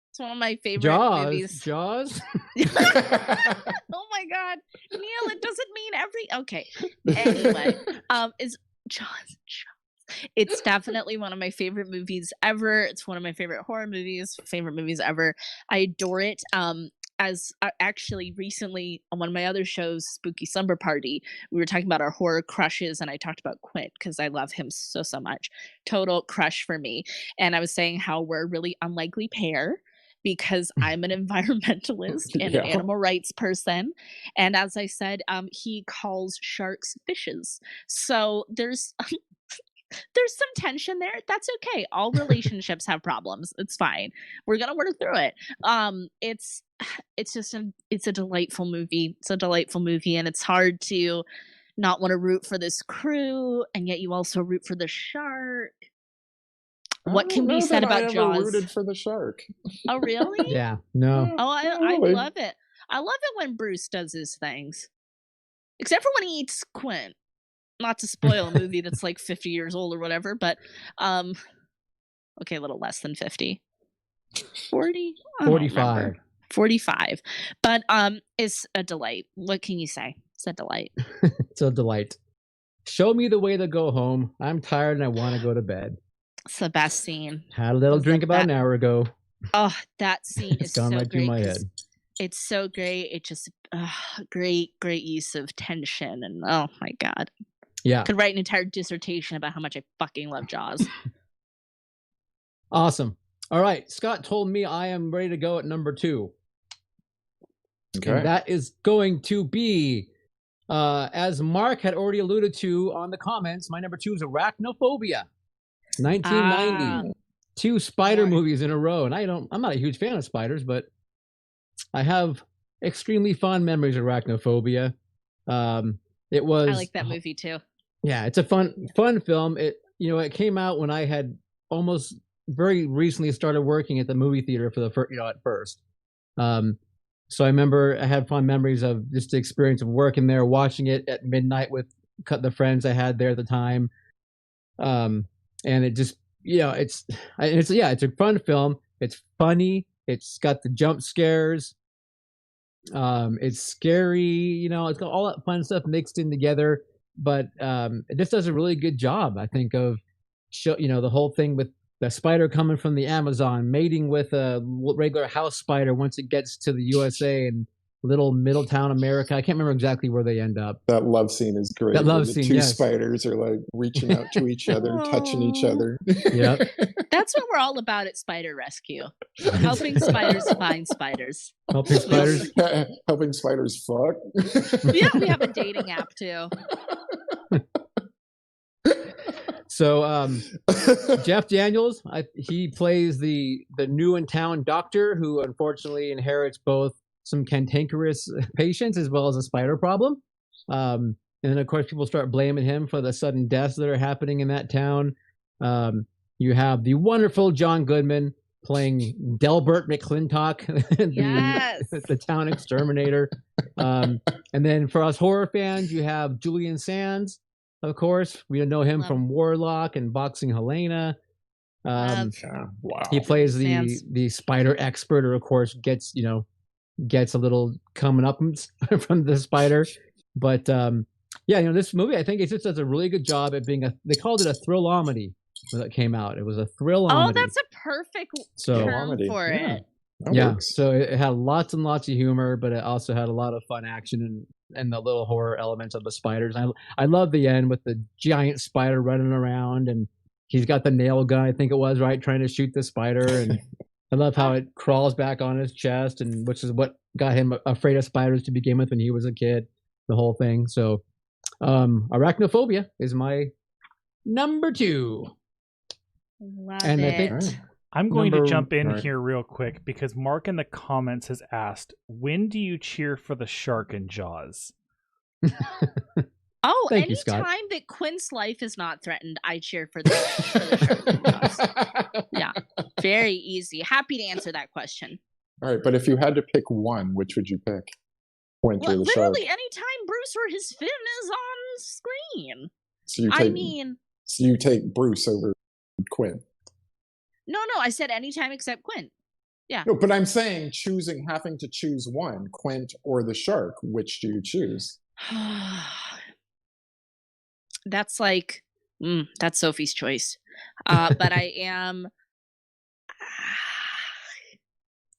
It's one of my favorite movies. Jaws. Oh my God, Neil! It doesn't mean okay. Anyway, is Jaws. It's definitely one of my favorite movies ever. It's one of my favorite horror movies, favorite movies ever. I adore it. As actually recently on one of my other shows, Spooky Slumber Party, we were talking about our horror crushes, and I talked about Quint because I love him so much. Total crush for me. And I was saying how we're a really unlikely pair because I'm an environmentalist and an animal rights person. And as I said, he calls sharks fishes. So there's some tension there. That's okay. All relationships have problems. It's fine. We're gonna work through it. It's a delightful movie. It's a delightful movie, and it's hard to not want to root for this crew, and yet you also root for the shark. What can be said about Jaws? I rooted for the shark. Oh, really? Yeah. No. Oh, I love it. I love it when Bruce does his things, except for when he eats Quint. Not to spoil a movie that's like 50 years old or whatever, but okay, a little less than 50. 40? 45. 45. But it's a delight. What can you say? It's a delight. It's a delight. Show me the way to go home. I'm tired and I want to go to bed. It's the best scene. Had a little drink about an hour ago. Oh, that scene is so right great. through my head. It's so great. It just great use of tension, and oh my God. Yeah. Could write an entire dissertation about how much I fucking love Jaws. Awesome. All right. Scott told me I am ready to go at number 2. Okay. And that is going to be, as Mark had already alluded to on the comments, my number 2 is Arachnophobia. 1990. 2 spider movies in a row. And I'm not a huge fan of spiders, but I have extremely fond memories of Arachnophobia. It was. I like that movie too. Yeah, it's a fun film. It came out when I had almost very recently started working at the movie theater for the first, at first. So I remember I had fond memories of just the experience of working there, watching it at midnight with the friends I had there at the time. And it just, it's a fun film. It's funny. It's got the jump scares. It's scary. It's got all that fun stuff mixed in together. But it just does a really good job, I think, of the whole thing with the spider coming from the Amazon, mating with a regular house spider once it gets to the USA and little Middletown America. I can't remember exactly where they end up. That love scene is great. That love the scene, two yes. spiders are like reaching out to each other, touching each other. Yep. That's what we're all about at Spider Rescue. Helping spiders find spiders. Helping spiders. Helping spiders fuck. Yeah, we have a dating app too. So Jeff Daniels, he plays the new in town doctor who unfortunately inherits both some cantankerous patients as well as a spider problem. And then of course people start blaming him for the sudden deaths that are happening in that town. You have the wonderful John Goodman playing Delbert McClintock, the town exterminator. And then for us horror fans, you have Julian Sands. Of course, we know him from Warlock and Boxing Helena. Wow. He plays the spider expert, or of course gets a little coming up from the spider. But this movie, I think it just does a really good job at being they called it a thrill-omedy when it came out. It was a thrill-omedy. Oh, that's a perfect term for it. Yeah, so it had lots and lots of humor, but it also had a lot of fun action and the little horror elements of the spiders. I love the end with the giant spider running around, and he's got the nail gun, I think it was, right, trying to shoot the spider. And I love how it crawls back on his chest, and which is what got him afraid of spiders to begin with when he was a kid, the whole thing. So Arachnophobia is my number 2. Love and it. I think I'm going to jump in here real quick because Mark in the comments has asked, when do you cheer for the shark in Jaws? Oh, Thank you, anytime Scott. that Quint's life is not threatened, I cheer for the shark in Jaws. Yeah, very easy. Happy to answer that question. All right, but if you had to pick one, which would you pick? Quint or the shark? Literally, anytime Bruce or his fin is on screen. So you take Bruce over Quint. No, I said anytime except Quint. Yeah. No, but I'm saying having to choose one, Quint or the shark. Which do you choose? That's like, that's Sophie's choice. But I am.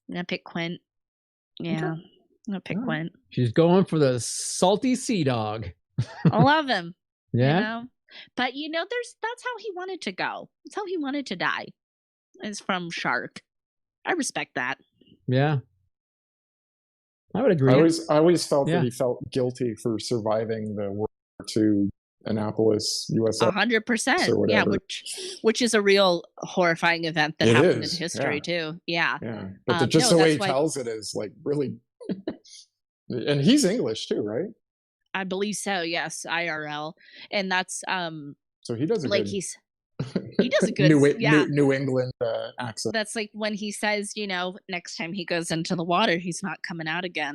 I'm gonna pick Quint. Yeah, okay. I'm gonna pick Quint. She's going for the salty sea dog. I love him. Yeah. But that's how he wanted to go. That's how he wanted to die. It's from Shark. I respect that. Yeah. I would agree. I always felt that he felt guilty for surviving the World War II Annapolis, USA. 100%. Yeah, which is a real horrifying event that happened in history too. Yeah. Yeah. But just the way he tells it is like really and he's English too, right? I believe so, yes, IRL. And that's so he does a good he does a good New England accent. That's like when he says, next time he goes into the water, he's not coming out again.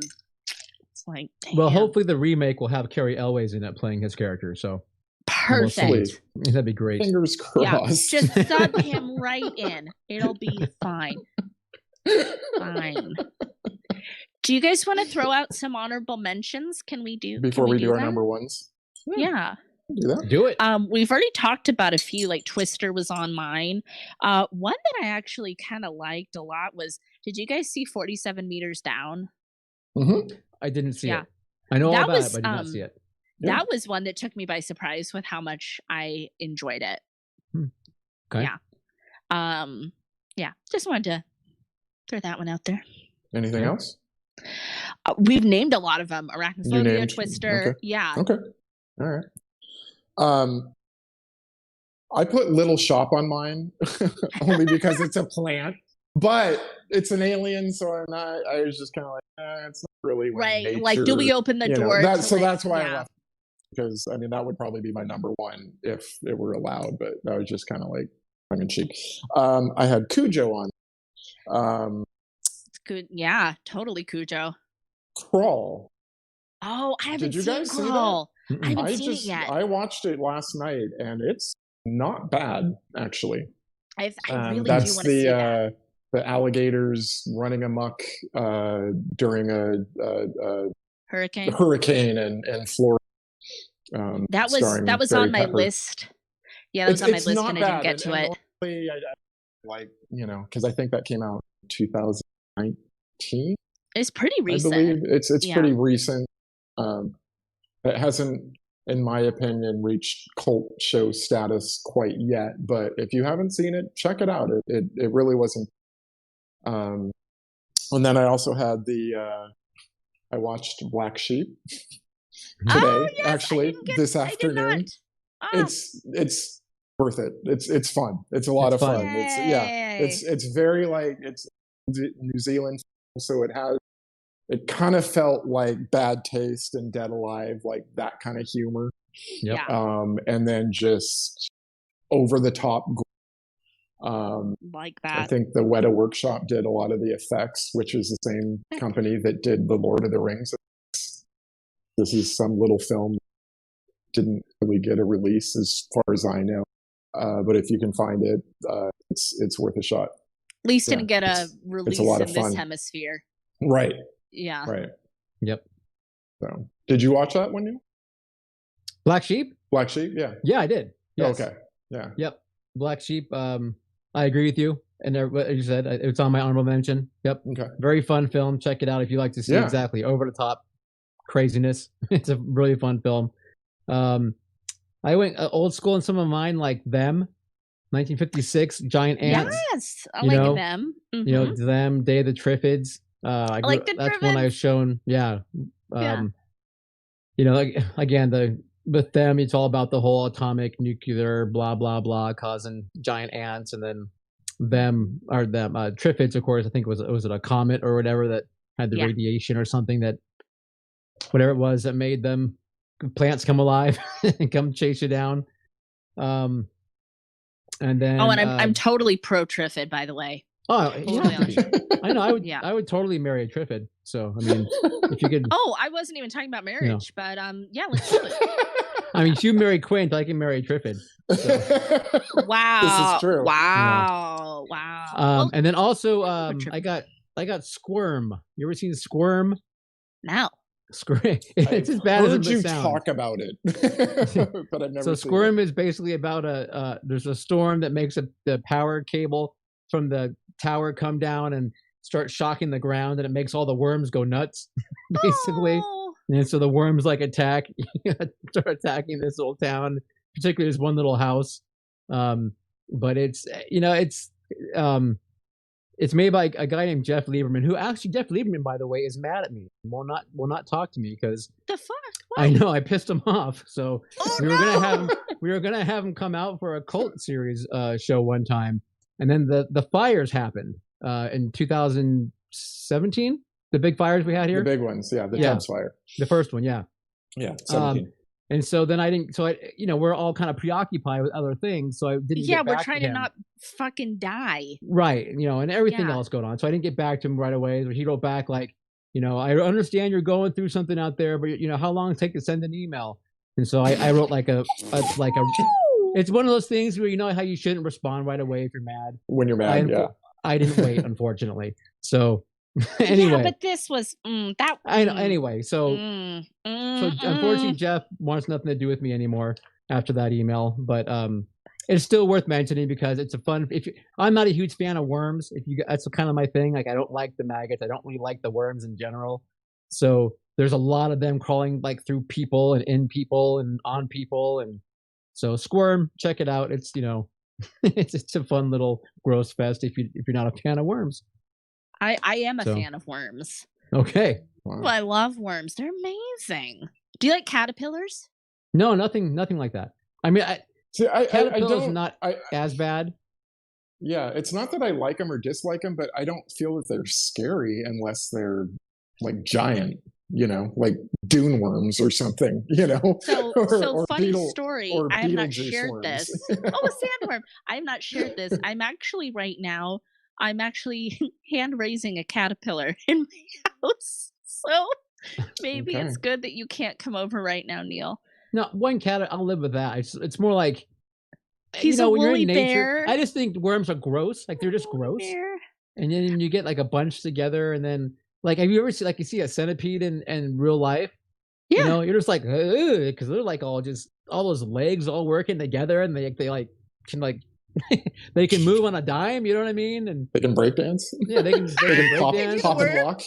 It's like, damn. Well, hopefully the remake will have Carrie Elways in it playing his character. So perfect. That'd be great. Fingers crossed. Yeah, just sub him right in. It'll be fine. Fine. Do you guys want to throw out some honorable mentions? Can we do before we do our number ones? Yeah. Do it. We've already talked about a few, like Twister was on mine. One that I actually kind of liked a lot was, did you guys see 47 Meters Down? Mm-hmm. I didn't see it. I know all about it, but I did not see it. That was one that took me by surprise with how much I enjoyed it. Okay. Yeah. Just wanted to throw that one out there. Anything else? We've named a lot of them. Arachnophobia, Twister. Okay. Yeah. Okay. All right. I put Little Shop on mine only because it's a plant, but it's an alien, so I was just kind of like, it's not really right. Nature, like, do we open the door? That's why I left. Because that would probably be my number one if it were allowed, but that was just kind of like tongue in cheek. I had Cujo on. Yeah, totally Cujo. Crawl. Oh, I haven't Did you seen guys see that? Crawl. I Mm-mm. haven't seen it yet. I watched it last night, and it's not bad actually. I really do That's want to see that. the alligators running amok during a Hurricane. in Florida. That starring was Barry on my Pepper. list. Yeah, that was on my It's list, not and I didn't bad. get to it. Normally I like, because I think that came out in 2019. It's pretty I recent. believe it's Yeah. pretty recent. It hasn't, in my opinion, reached cult show status quite yet. But if you haven't seen it, check it out. It really wasn't. And then I also had I watched Black Sheep today. Oh, yes, actually, this afternoon. It's worth it. It's fun. It's a lot of fun. It's very like it's New Zealand, so it kind of felt like Bad Taste and Dead Alive, like that kind of humor. Yep. Yeah. And then just over the top. Like that. I think the Weta Workshop did a lot of the effects, which is the same company that did the Lord of the Rings. This is some little film didn't really get a release as far as I know. But if you can find it, it's worth a shot. At least didn't get a release a lot in of this fun. hemisphere. Right. Yeah. Right. Yep. So, did you watch that one? Black Sheep? Black Sheep, yeah. Yeah, I did. Yes. Okay. Yeah. Yep. Black Sheep. I agree with you. And what you said, it's on my honorable mention. Yep. Okay. Very fun film. Check it out if you like to see exactly over the top craziness. It's a really fun film. I went old school in some of mine, like Them, 1956, Giant Ants. Yes, I like Them. Mm-hmm. You know, Them, Day of the Triffids. I like the That's when I was shown. Yeah. You know, like, again, with Them, it's all about the whole atomic, nuclear, blah blah blah, causing giant ants, and then Triffids, of course. I think was it a comet or whatever that had the radiation or something that, whatever it was that made them plants come alive and come chase you down. And then I'm totally pro Triffid, by the way. Oh, totally I know. I would totally marry a Triffid. So I mean, if you could. Oh, I wasn't even talking about marriage, but yeah, let's do it. I mean, you marry Quint, I can marry a Triffid. So. Wow, this is true. Wow, wow. And then also, I got Squirm. You ever seen Squirm? No. Squirm. It's as bad as it sounds. Talk about it, but I've never. So Squirm is basically about there's a storm that makes the power cable from the tower come down and start shocking the ground, and it makes all the worms go nuts, basically. Oh. And so the worms start attacking this whole town, particularly this one little house. But it's it's made by a guy named Jeff Lieberman, who actually Jeff Lieberman, by the way, is mad at me. Will not talk to me because the fuck. What? I know I pissed him off. So we were gonna have him come out for a cult series show one time, and then the fires happened in 2017. The big fires we had here, the big ones, the Tubbs fire, the first one, yeah, 17. And so then I didn't. So we're all kind of preoccupied with other things. So I didn't. Yeah, get back we're trying to not fucking die. Right, and everything else going on. So I didn't get back to him right away. He wrote back like, I understand you're going through something out there, but how long does it take to send an email? And so I wrote like a it's one of those things where how you shouldn't respond right away if you're mad. When you're mad, I didn't wait, unfortunately. So. Anyway, but this was that. I know. Anyway, so unfortunately, Jeff wants nothing to do with me anymore after that email. But it's still worth mentioning because it's a fun. I'm not a huge fan of worms. That's kind of my thing. Like I don't like the maggots. I don't really like the worms in general. So there's a lot of them crawling like through people and in people and on people, and so Squirm, check it out. It's it's a fun little gross fest if you're not a fan of worms. I am a fan of worms. Okay. Wow. Well, I love worms. They're amazing. Do you like caterpillars? No, nothing like that. I mean, caterpillars not as bad. Yeah, it's not that I like them or dislike them, but I don't feel that they're scary unless they're like giant, like dune worms or something, So funny story. I have not shared worms. this. Oh, a sandworm. I have not shared this. I'm actually right now I'm actually hand raising a caterpillar in my house. So maybe Okay. it's good that you can't come over right now, Neil. No, one cat, I'll live with that. It's more like, He's you know, a when you're woolly in nature, bear. I just think worms are gross. Like they're just Woolly gross. bear. And then you get like a bunch together, and then like, have you ever seen like you see a centipede in real life? Yeah. You know, you're just like, because they're like all those legs all working together, and they like can like they can move on a dime. You know what I mean? And They can break dance. yeah, they can break pop, dance. pop and walk.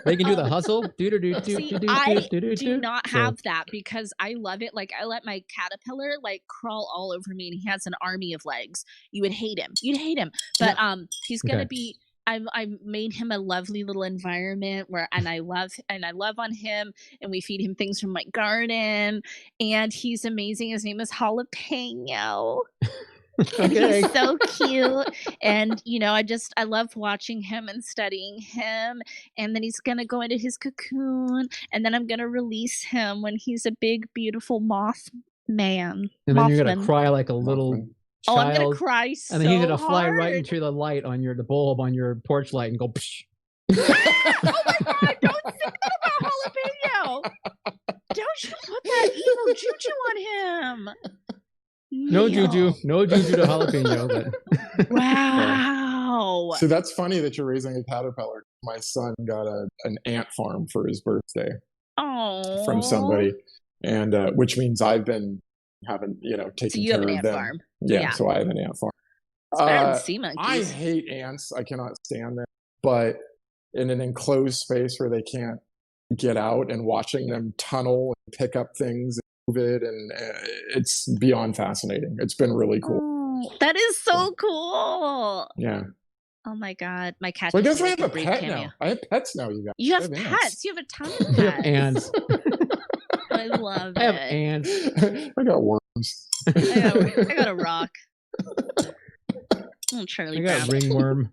They can do the hustle. See, I do not have that because I love it. Like I let my caterpillar like crawl all over me, and he has an army of legs. You would hate him. You'd hate him. But he's gonna be. I've made him a lovely little environment where, and I love on him, and we feed him things from my garden, and he's amazing. His name is Jalapeno. And Okay. he's so cute, and you know, I love watching him and studying him, and then he's gonna go into his cocoon, and then I'm gonna release him when he's a big, beautiful moth man. And then you're gonna Mothman. cry like a little Oh, I'm gonna child, cry so and then he's gonna hard. fly right into the light on the bulb on your porch light and go. Psh. Oh my god! Don't say that about Jalapeno. Don't you put that evil juju on him. No Neil. juju to jalapeno. But Wow. So that's funny that you're raising a caterpillar. My son got an ant farm for his birthday Oh. from somebody, and which means I've been taking So you have care an of ant them. farm. Yeah, so I have an ant farm. It's better than sea monkeys. I hate ants. I cannot stand them. But in an enclosed space where they can't get out, and watching them tunnel and pick up things and move it, and it's beyond fascinating. It's been really cool. Oh, that is so cool. Yeah. Oh my god, my cat. So I just guess I made have a a brief pet cameo. now. I have pets now, you guys. You have I pets. ants. You have a ton of I have pets. ants. I love I have it. ants. I got worms. I got a rock. Oh, Charlie I got Brown. ringworm.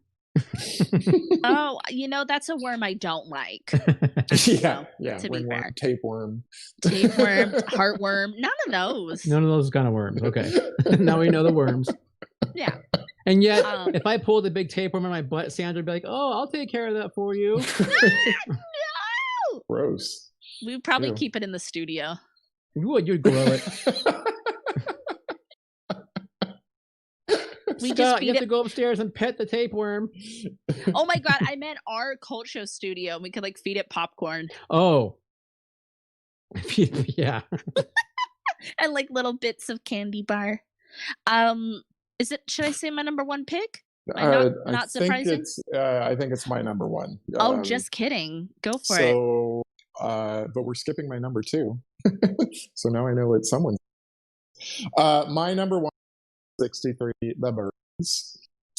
Oh, you know, that's a worm I don't like. Yeah. To be fair. Tapeworm. Tapeworm, heartworm, none of those. None of those kind of worms. Okay. Now we know the worms. Yeah. And yet, if I pulled a big tapeworm in my butt, Sandra would be like, "Oh, I'll take care of that for you." No! Gross. We would probably Ew. keep it in the studio. You would. You'd grow it. We just Scott, feed you have it. to go upstairs and pet the tapeworm. Oh my god, I meant our cult show studio. We could like feed it popcorn Oh. Yeah. and like little bits of candy bar. Is it? Should I say my number one pick? Not surprising. I think it's my number one. Oh, just kidding. Go for it. So, but we're skipping my number two. So now I know it's someone. My number one, 63, The Birds.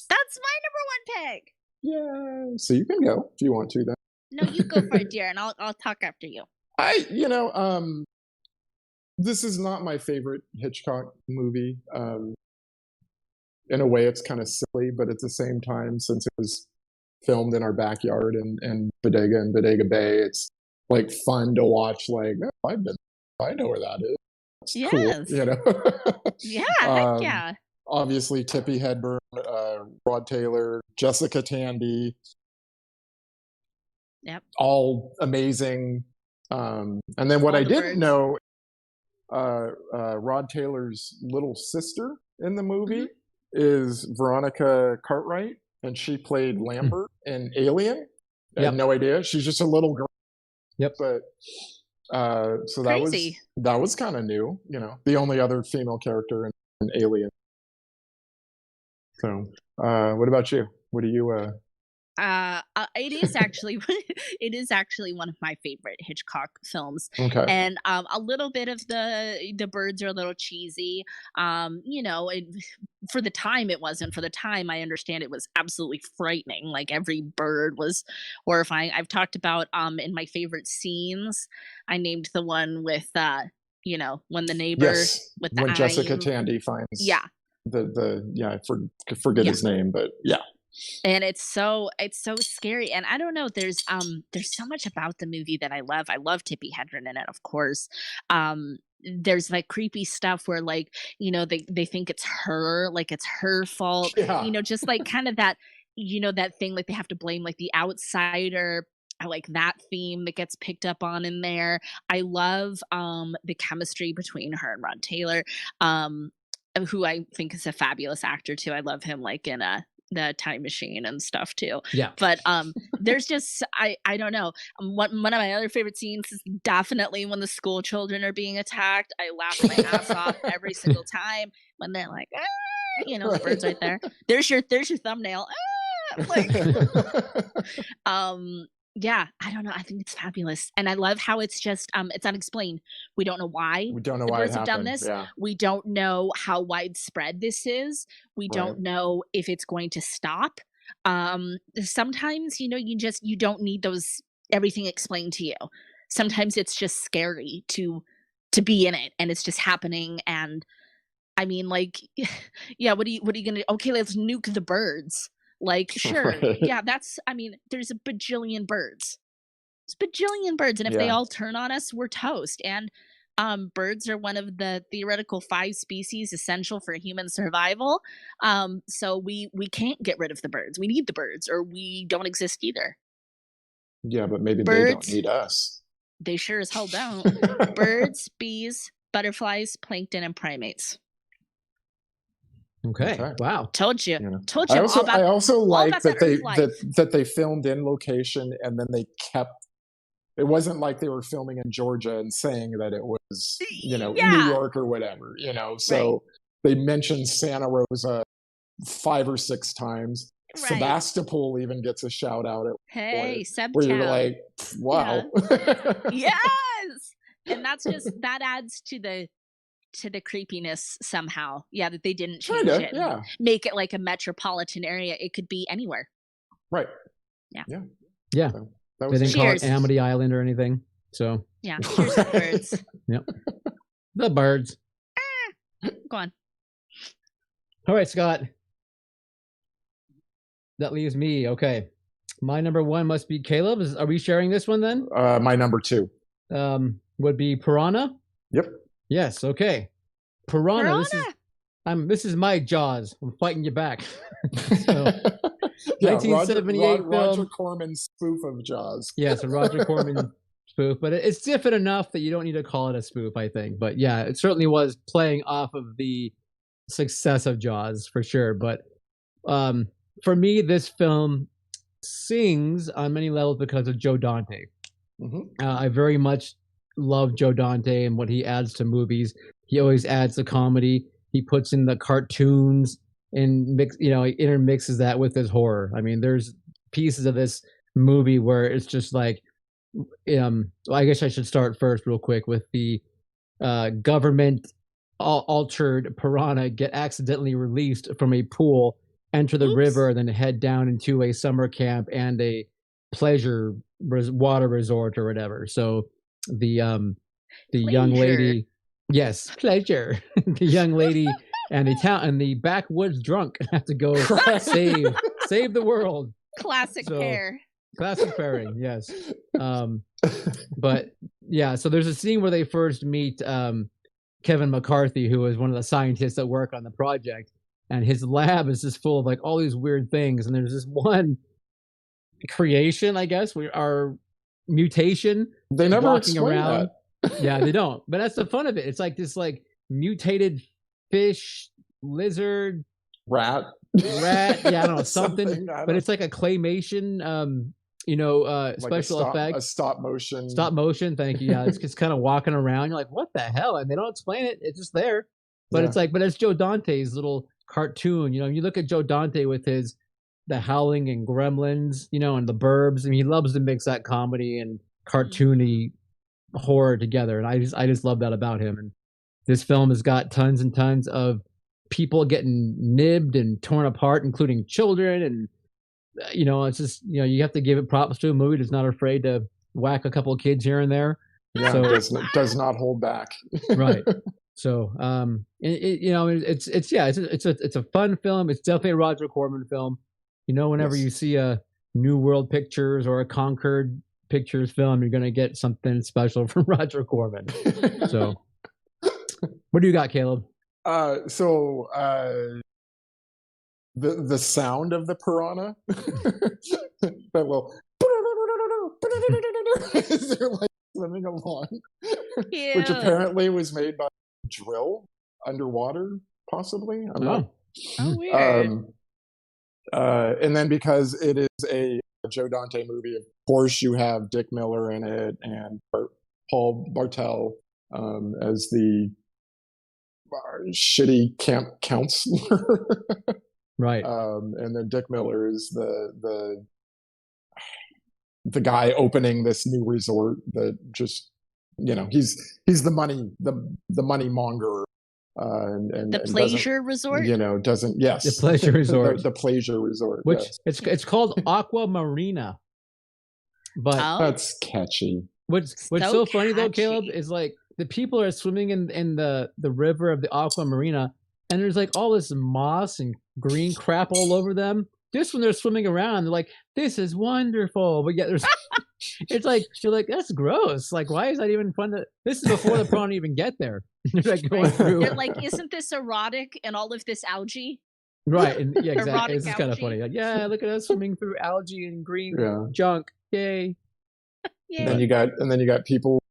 That's my number one pick. Yeah. So you can go if you want to then. No, you go for it, dear, and I'll talk after you. This is not my favorite Hitchcock movie. In a way, it's kind of silly, but at the same time, since it was filmed in our backyard in Bodega and Bodega Bay, it's like fun to watch. Like, oh, I know where that is. It's Yes. cool, Yeah, heck yeah. Obviously, Tippi Hedren, Rod Taylor, Jessica Tandy. Yep. All amazing. And then what All I the didn't birds. know, Rod Taylor's little sister in the movie is Veronica Cartwright, and she played Lambert in Alien. I had no idea. She's just a little girl. Yep. But so Crazy. that was kind of new. The only other female character in Alien. So, what about you? What do you? It is actually one of my favorite Hitchcock films. Okay. And a little bit of the birds are a little cheesy. For the time it wasn't. For the time, I understand it was absolutely frightening. Like every bird was horrifying. I've talked about in my favorite scenes. I named the one with when the neighbor with the when Jessica eyes. Tandy finds I forget his name, but yeah. And it's so scary. And I don't know, there's so much about the movie that I love. I love Tippi Hedren in it, of course. There's like creepy stuff where like, they think it's her, like it's her fault. Yeah. Just like kind of that, that thing, like, they have to blame, like, the outsider. I like that theme that gets picked up on in there. I love, the chemistry between her and Rod Taylor, um, who I think is a fabulous actor too. I love him, like, in, The Time Machine and stuff too. Yeah. But, there's just I don't know. One of my other favorite scenes is definitely when the school children are being attacked. I laugh my ass off every single time when they're like, "Ah," the bird's right there. There's your thumbnail. Ah! Like, yeah, I don't know. I think it's fabulous. And I love how it's just it's unexplained. We don't know why We don't know the why it birds have done happened. this. Yeah. We don't know how widespread this is. We Right. don't know if it's going to stop. Sometimes, you don't need those everything explained to you. Sometimes it's just scary to be in it and it's just happening. And I mean, like, yeah, what are you gonna do? Okay, let's nuke the birds. Like, sure, Right. yeah, there's a bajillion birds. There's a bajillion birds, and if they Yeah. all turn on us, we're toast. And birds are one of the theoretical 5 species essential for human survival. So we can't get rid of the birds. We need the birds, or we don't exist either. Yeah, but maybe they don't Birds, need us. they sure as hell don't. Birds, bees, butterflies, plankton, and primates. Okay. Okay. Wow. Told you. Yeah. Told I you. also, I also like about that that they Earth life. that they filmed in location and then they kept. It wasn't like they were filming in Georgia and saying that it was, New Yeah. York or whatever, So they mentioned Santa Rosa 5 or 6 times. Right. Sebastopol even gets a shout out at Hey, point where you're Sebtown. like, wow. Yes. And that adds to the creepiness somehow. Yeah, that they didn't change Kinda, it. And yeah. make it like a metropolitan area. It could be anywhere. Right. Yeah. Yeah. Yeah. So, that They was didn't call it Cheers. Amity Island or anything. So Yeah. Cheers to birds. the birds. Go on. All right, Scott. That leaves me. Okay. My number 1 must be Caleb's. Are we sharing this one then? my number 2. Would be Piranha. Yep. Yes. Okay. Piranha. Piranha! This is my Jaws. I'm fighting you back. So, Yeah, 1978 Roger film. Corman's spoof of Jaws. Yes, a Roger Corman spoof, but it's different enough that you don't need to call it a spoof, I think. But yeah, it certainly was playing off of the success of Jaws for sure. But for me, this film sings on many levels because of Joe Dante. Mm-hmm. I very much love Joe Dante and what he adds to movies. He always adds the comedy. He puts in the cartoons and he intermixes that with his horror. I mean, there's pieces of this movie where it's just like, I guess I should start first real quick with the government altered piranha get accidentally released from a pool, enter the river, then head down into a summer camp and a pleasure water resort or whatever. So the young lady, yes, pleasure. The young lady and the backwoods drunk have to go save the world. Classic pair. Classic pairing, yes. But yeah, so there's a scene where they first meet Kevin McCarthy, who is one of the scientists that work on the project, and his lab is just full of like all these weird things. And there's this one creation, I guess, our mutation. They never walking explain around. that. Yeah, they don't. But that's the fun of it. It's like this like mutated fish, lizard, rat. Yeah, I don't know, something. I But it's like a claymation, like special effect. A stop motion. Stop motion, thank you. Yeah, it's just kind of walking around. You're like, what the hell? And they don't explain it. It's just there. But it's like, but it's Joe Dante's little cartoon. You look at Joe Dante with the Howling and Gremlins, and the Burbs. I mean, he loves to mix that comedy and cartoony horror together. And I just love that about him. And this film has got tons and tons of people getting nibbed and torn apart, including children. And, it's just, you have to give it props to a movie that's not afraid to whack a couple of kids here and there. Yeah, So, does not hold back. Right. So, it's a fun film. It's definitely a Roger Corman film. Whenever you see a New World Pictures or a Concord Pictures film, you're going to get something special from Roger Corman. So, what do you got, Caleb? the sound of the piranha, that little as they're like swimming along, which apparently was made by drill underwater, possibly. Weird. And then because it is a Joe Dante movie, of course you have Dick Miller in it and Paul Bartel as the shitty camp counselor. Right. And then Dick Miller is the guy opening this new resort that just, he's the money monger. And the pleasure resort, doesn't the pleasure resort, the pleasure resort, which it's called Aqua Marina, but that's catchy. What's so funny though, Caleb, is like the people are swimming in the river of the Aqua Marina, and there's like all this moss and green crap all over them. Just when they're swimming around, they're like, "This is wonderful," but yet there's it's like you're like, "That's gross." Like, why is that even fun? This is before the piranha even get there. They're like going through. They're like, "Isn't this erotic?" And all of this algae. Right, and yeah, exactly. Erotic This is kind of funny. Like, yeah, look at us swimming through algae and green junk. Yay! Yay. And then you got people,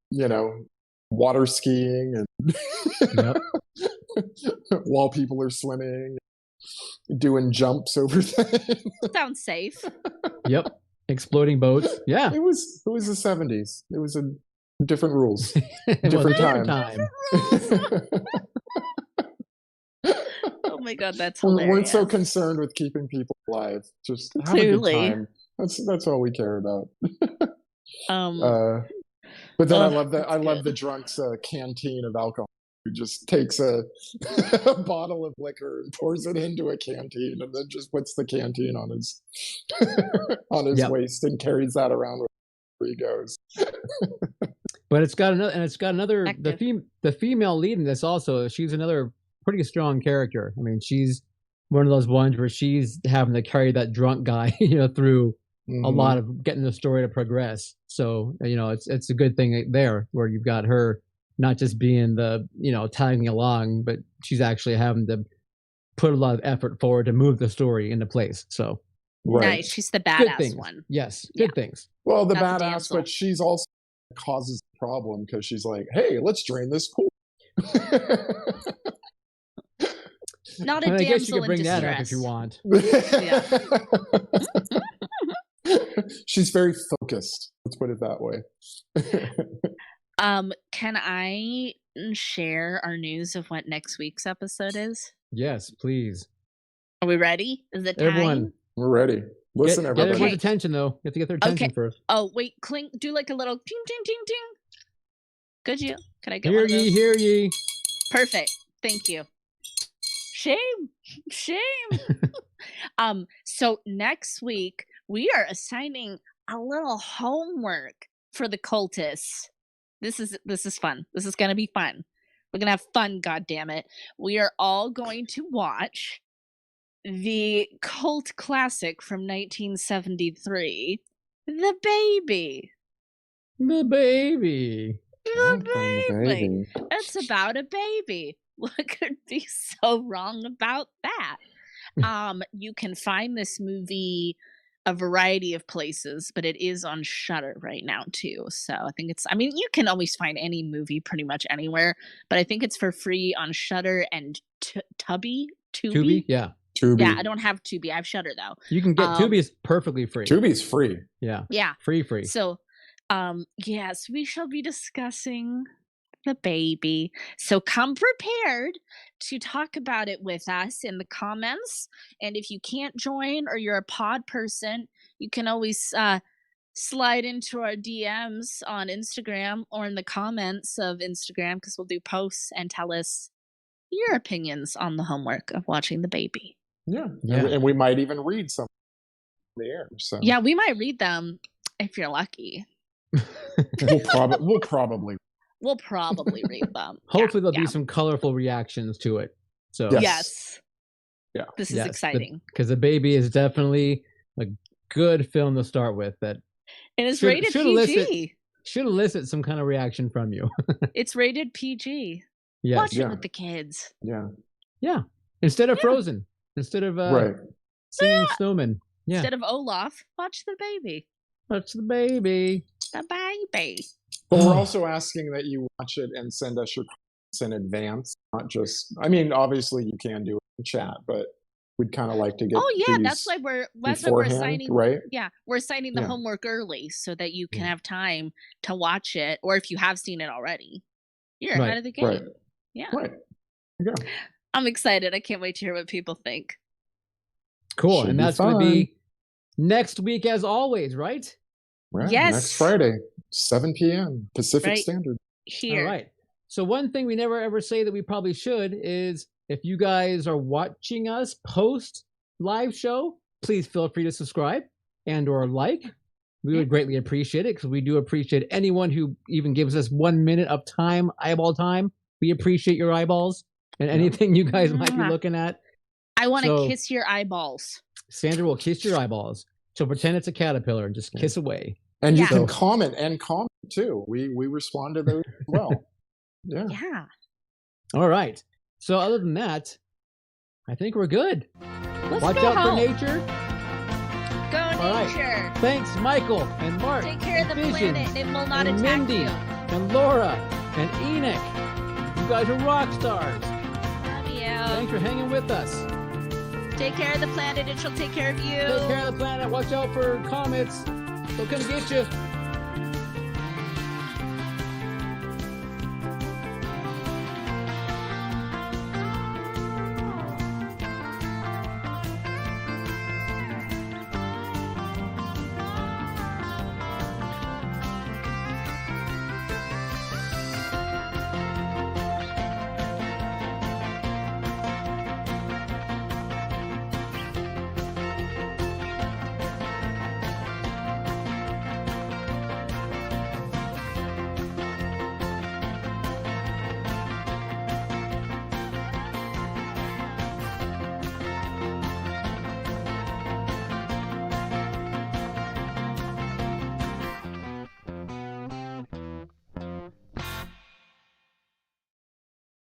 water skiing and while people are swimming, doing jumps over things. Sounds safe. Yep. Exploding boats. Yeah. It was the 70s. It was different rules. Different time. Oh my god, that's hilarious. We weren't so concerned with keeping people alive. Just have a good time. That's all we care about. But then I love that. I love the drunk's canteen of alcohol. Who just takes a bottle of liquor and pours it into a canteen, and then just puts the canteen on his waist and carries that around where he goes. But it's got another the female lead in this also. She's another pretty strong character. I mean, she's one of those ones where she's having to carry that drunk guy, through a lot of getting the story to progress. So it's a good thing there where you've got her not just being the tagging along, but she's actually having to put a lot of effort forward to move the story into place. So nice, she's the badass one. Yes, good things. Well, the badass, but she's also causes the problem because she's like, "Hey, let's drain this pool." Not a damsel I guess you could bring in that distress up if you want. She's very focused. Let's put it that way. Can I share our news of what next week's episode is? Yes, please. Are we ready? Is it time? Everyone, we're ready. Listen, get everybody. everyone's attention though. You have to get their attention first. Oh wait, clink. Do like a little ting ting ting ting. Could you? Could I get Hear one of those? Hear ye. Perfect. Thank you. Shame. So next week we are assigning a little homework for the cultists. This is fun. This is gonna be fun. We're gonna have fun, goddammit. We are all going to watch the cult classic from 1973, The Baby. The Baby. The Baby. It's about a baby. What could be so wrong about that? You can find this movie a variety of places, but it is on Shudder right now too. So I think you can always find any movie pretty much anywhere, but I think it's for free on Shudder and Tubi. Yeah. Tubi. Yeah, I don't have Tubi. I have Shudder though. You can get Tubi is perfectly free. Tubi's free. Yeah. Yeah. Free. So, yes, we shall be discussing The Baby. So come prepared to talk about it with us in the comments. And if you can't join or you're a pod person, you can always slide into our DMs on Instagram or in the comments of Instagram, because we'll do posts and tell us your opinions on the homework of watching The Baby. Yeah. And we might even read some in the air. So yeah, we might read them if you're lucky. We'll probably read them. Hopefully there'll be some colorful reactions to it. So yes. Yeah. This is exciting. Because The Baby is definitely a good film to start with. That and it's rated PG. Should elicit some kind of reaction from you. It's rated PG. Yes. Watch it with the kids. Yeah. Yeah. Instead of Frozen. instead of Right. singing snowman. Yeah. Instead of Olaf, watch the baby. Watch the baby. The baby. But we're also asking that you watch it and send us your comments in advance, not just. I mean, obviously you can do it in chat, but we'd kind of like to get. Oh yeah, these that's why we're beforehand, assigning. right? Yeah, we're assigning the Yeah. homework early so that you can have time to watch it, or if you have seen it already, you're Right, ahead of the game. Right. Yeah, Right. Yeah. I'm excited. I can't wait to hear what people think. Cool. Should And be that's going to fun. be next week, as always, right? Right. Yes. Next Friday, 7 p.m. Pacific Right. Standard. Here, All right. So one thing we never ever say that we probably should is if you guys are watching us post live show, please feel free to subscribe and or like. We would greatly appreciate it because we do appreciate anyone who even gives us 1 minute of time, eyeball time. We appreciate your eyeballs and anything you guys might be Mwah. looking at. I want to So- kiss your eyeballs. Sandra will kiss your eyeballs. So pretend it's a caterpillar and just kiss away. And you Yeah. can comment too. We respond to those as well. Yeah. Yeah. All right. So other than that, I think we're good. Let's Watch go out home. for nature. Go right. nature. Thanks, Michael and Mark. Take care of the and Visions, planet. It will not and attack Mindy you. and Laura and Enoch. You guys are rock stars. Love you. Thanks for hanging with us. Take care of the planet. It shall take care of you. Take care of the planet. Watch out for comets. They'll come get you.